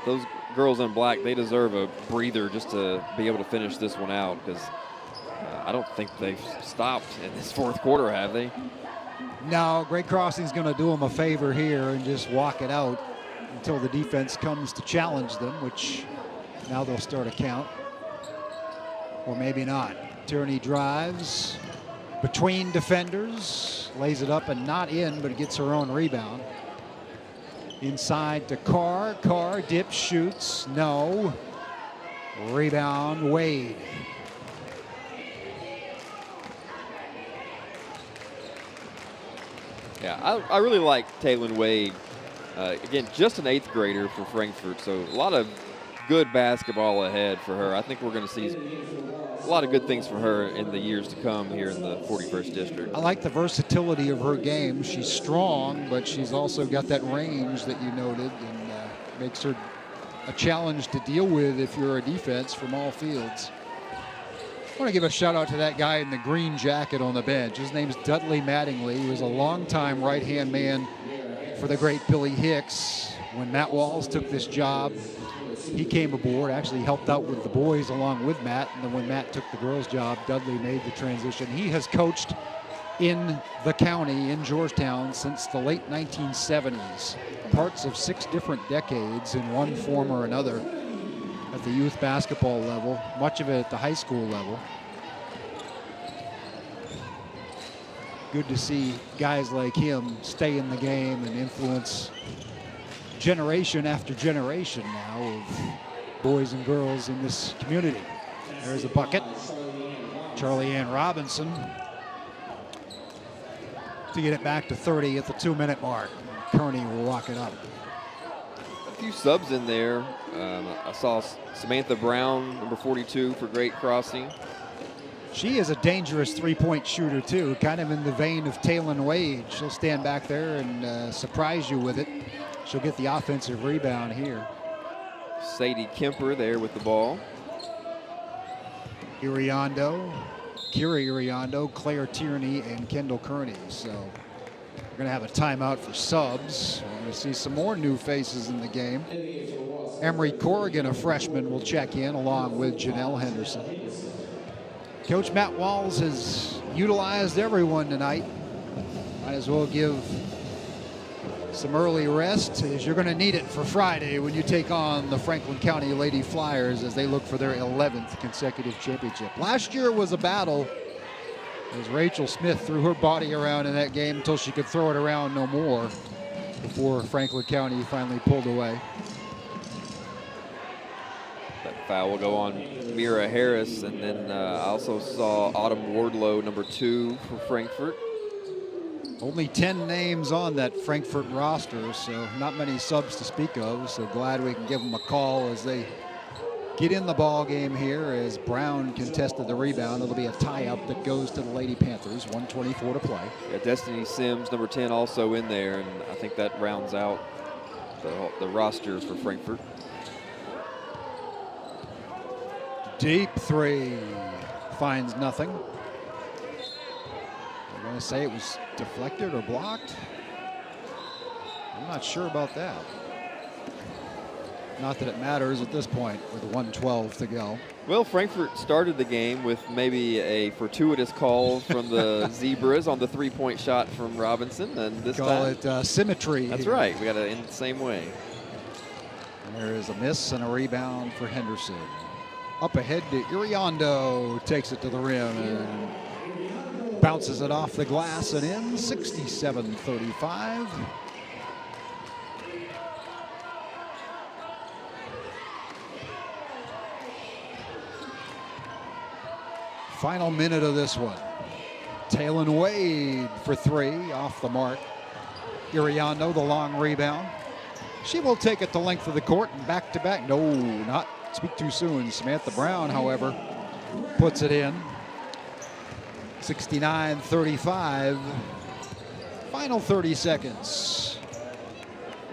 those girls in black, they deserve a breather just to be able to finish this one out, because I don't think they've stopped in this fourth quarter, have they? No, Great Crossing's going to do them a favor here and just walk it out until the defense comes to challenge them, which now they'll start a count. Or maybe not. Tierney drives between defenders, lays it up and not in, but gets her own rebound. Inside to Carr. Carr dips, shoots, no. Rebound, Wade. Yeah, I really like Taylon Wade. Again, just an eighth grader for Frankfort, so a lot of good basketball ahead for her. I think we're going to see a lot of good things for her in the years to come here in the 41st District. I like the versatility of her game. She's strong, but she's also got that range that you noted, and makes her a challenge to deal with if you're a defense from all fields. I want to give a shout out to that guy in the green jacket on the bench. His name's Dudley Mattingly. He was a longtime right-hand man for the great Billy Hicks. When Matt Walls took this job, he came aboard, actually helped out with the boys along with Matt, and then when Matt took the girls' job, Dudley made the transition. He has coached in the county, in Georgetown, since the late 1970s, parts of 6 different decades in one form or another at the youth basketball level, much of it at the high school level. Good to see guys like him stay in the game and influence generation after generation now of boys and girls in this community. There's a bucket. Charlie Ann Robinson to get it back to 30 at the 2-minute mark. Kearney will lock it up. A few subs in there. I saw Samantha Brown, number 42 for Great Crossing. She is a dangerous three-point shooter too, kind of in the vein of Taylon Wade. She'll stand back there and surprise you with it. She'll get the offensive rebound here. Sadie Kemper there with the ball. Kira Iriondo, Claire Tierney, and Kendall Kearney. So we're going to have a timeout for subs. We're going to see some more new faces in the game. Emery Corrigan, a freshman, will check in along with Janelle Henderson. Coach Matt Walls has utilized everyone tonight. Might as well give some early rest, as you're going to need it for Friday when you take on the Franklin County Lady Flyers as they look for their 11th consecutive championship. Last year was a battle as Rachel Smith threw her body around in that game until she could throw it around no more before Franklin County finally pulled away. That foul will go on Mira Harris, and then I also saw Autumn Wardlow, number 2 for Frankfort. Only 10 names on that Frankfort roster, so not many subs to speak of. So glad we can give them a call as they get in the ball game here, as Brown contested the rebound. It'll be a tie-up that goes to the Lady Panthers, 1:24 to play. Yeah, Destiny Sims, number 10, also in there, and I think that rounds out the rosters for Frankfort. Deep three, finds nothing. I'm going to say it was deflected or blocked. I'm not sure about that. Not that it matters at this point with 1:12 to go. Well, Frankfort started the game with maybe a fortuitous call from the Zebras on the three-point shot from Robinson, and this Call it symmetry. That's right. We got to end the same way. And there is a miss and a rebound for Henderson. Up ahead to Iriondo, takes it to the rim and bounces it off the glass and in, 67-35. Final minute of this one. Taylon Wade for 3, off the mark. Iriondo, the long rebound. She will take it the length of the court and back to back. No, not speak too soon. Samantha Brown, however, puts it in. 69-35. Final 30 seconds.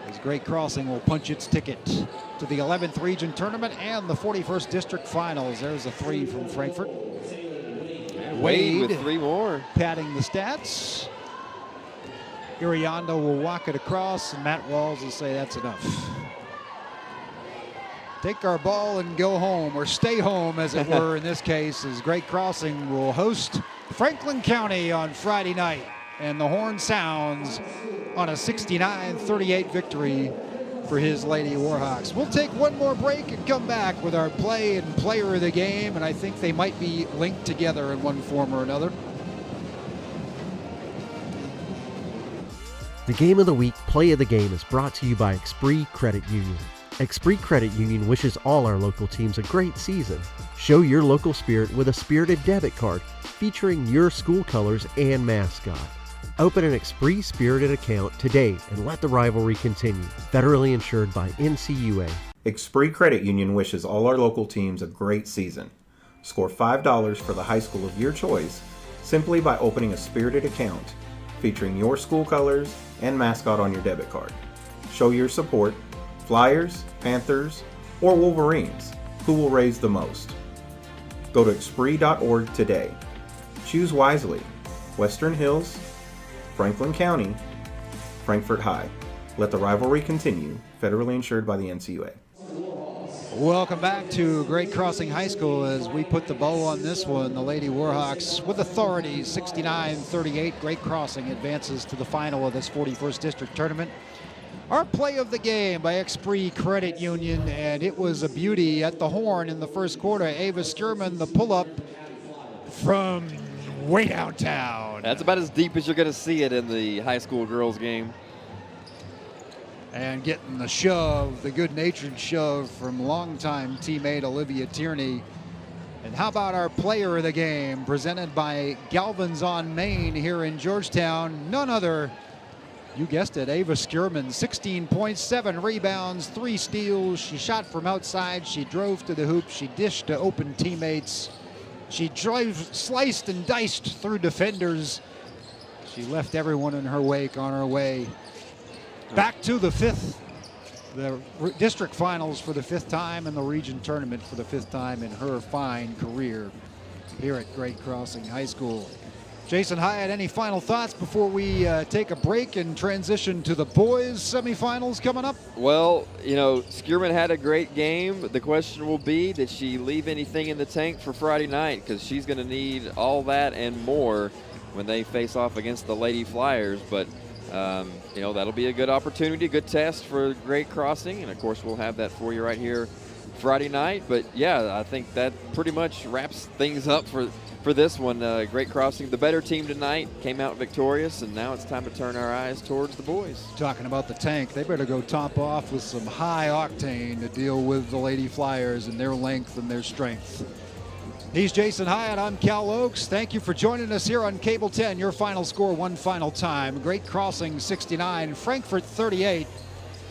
As Great Crossing will punch its ticket to the 11th Region Tournament and the 41st District Finals. There's a three from Frankfort. Wade with three more. Padding the stats. Irianda will walk it across, and Matt Walls will say that's enough. Take our ball and go home, or stay home, as it were, in this case, as Great Crossing will host Franklin County on Friday night. And the horn sounds on a 69-38 victory for his Lady Warhawks. We'll take one more break and come back with our play and player of the game, and I think they might be linked together in one form or another. The Game of the Week Play of the Game is brought to you by Expree Credit Union. Expree Credit Union wishes all our local teams a great season. Show your local spirit with a spirited debit card featuring your school colors and mascot. Open an Expree Spirited account today and let the rivalry continue. Federally insured by NCUA. Expree Credit Union wishes all our local teams a great season. Score $5 for the high school of your choice simply by opening a spirited account featuring your school colors and mascot on your debit card. Show your support. Flyers, Panthers, or Wolverines. Who will raise the most? Go to Expree.org today. Choose wisely. Western Hills, Franklin County, Frankfort High. Let the rivalry continue. Federally insured by the NCUA. Welcome back to Great Crossing High School as we put the bow on this one. The Lady Warhawks with authority, 69-38. Great Crossing advances to the final of this 41st District Tournament. Our play of the game by Expree Credit Union, and it was a beauty at the horn in the first quarter. Ava Skierman, the pull-up from way downtown. That's about as deep as you're going to see it in the high school girls game. And getting the shove, the good-natured shove from longtime teammate Olivia Tierney. And how about our player of the game, presented by Galvin's on Main here in Georgetown? None other, you guessed it, Ava Skierman. 16 points, 7 rebounds, 3 steals. She shot from outside. She drove to the hoop. She dished to open teammates. She sliced and diced through defenders. She left everyone in her wake on her way back to the district finals for the 5th time and the region tournament for the 5th time in her fine career here at Great Crossing High School. Jason Hyatt, any final thoughts before we take a break and transition to the boys semifinals coming up? Well, you know, Skierman had a great game. The question will be, did she leave anything in the tank for Friday night? Because she's going to need all that and more when they face off against the Lady Flyers. But you know, that'll be a good opportunity, a good test for Great Crossing. And, of course, we'll have that for you right here Friday night. But, yeah, I think that pretty much wraps things up for this one. Great Crossing, the better team tonight, came out victorious. And now it's time to turn our eyes towards the boys. Talking about the tank, they better go top off with some high octane to deal with the Lady Flyers and their length and their strength. He's Jason Hyatt. I'm Cal Oakes. Thank you for joining us here on Cable 10. Your final score, one final time. Great Crossing 69, Frankfort 38.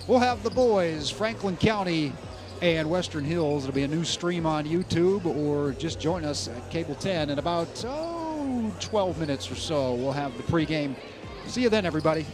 We'll have the boys, Franklin County and Western Hills. It'll be a new stream on YouTube, or just join us at Cable 10 in about 12 minutes or so. We'll have the pregame. See you then, everybody.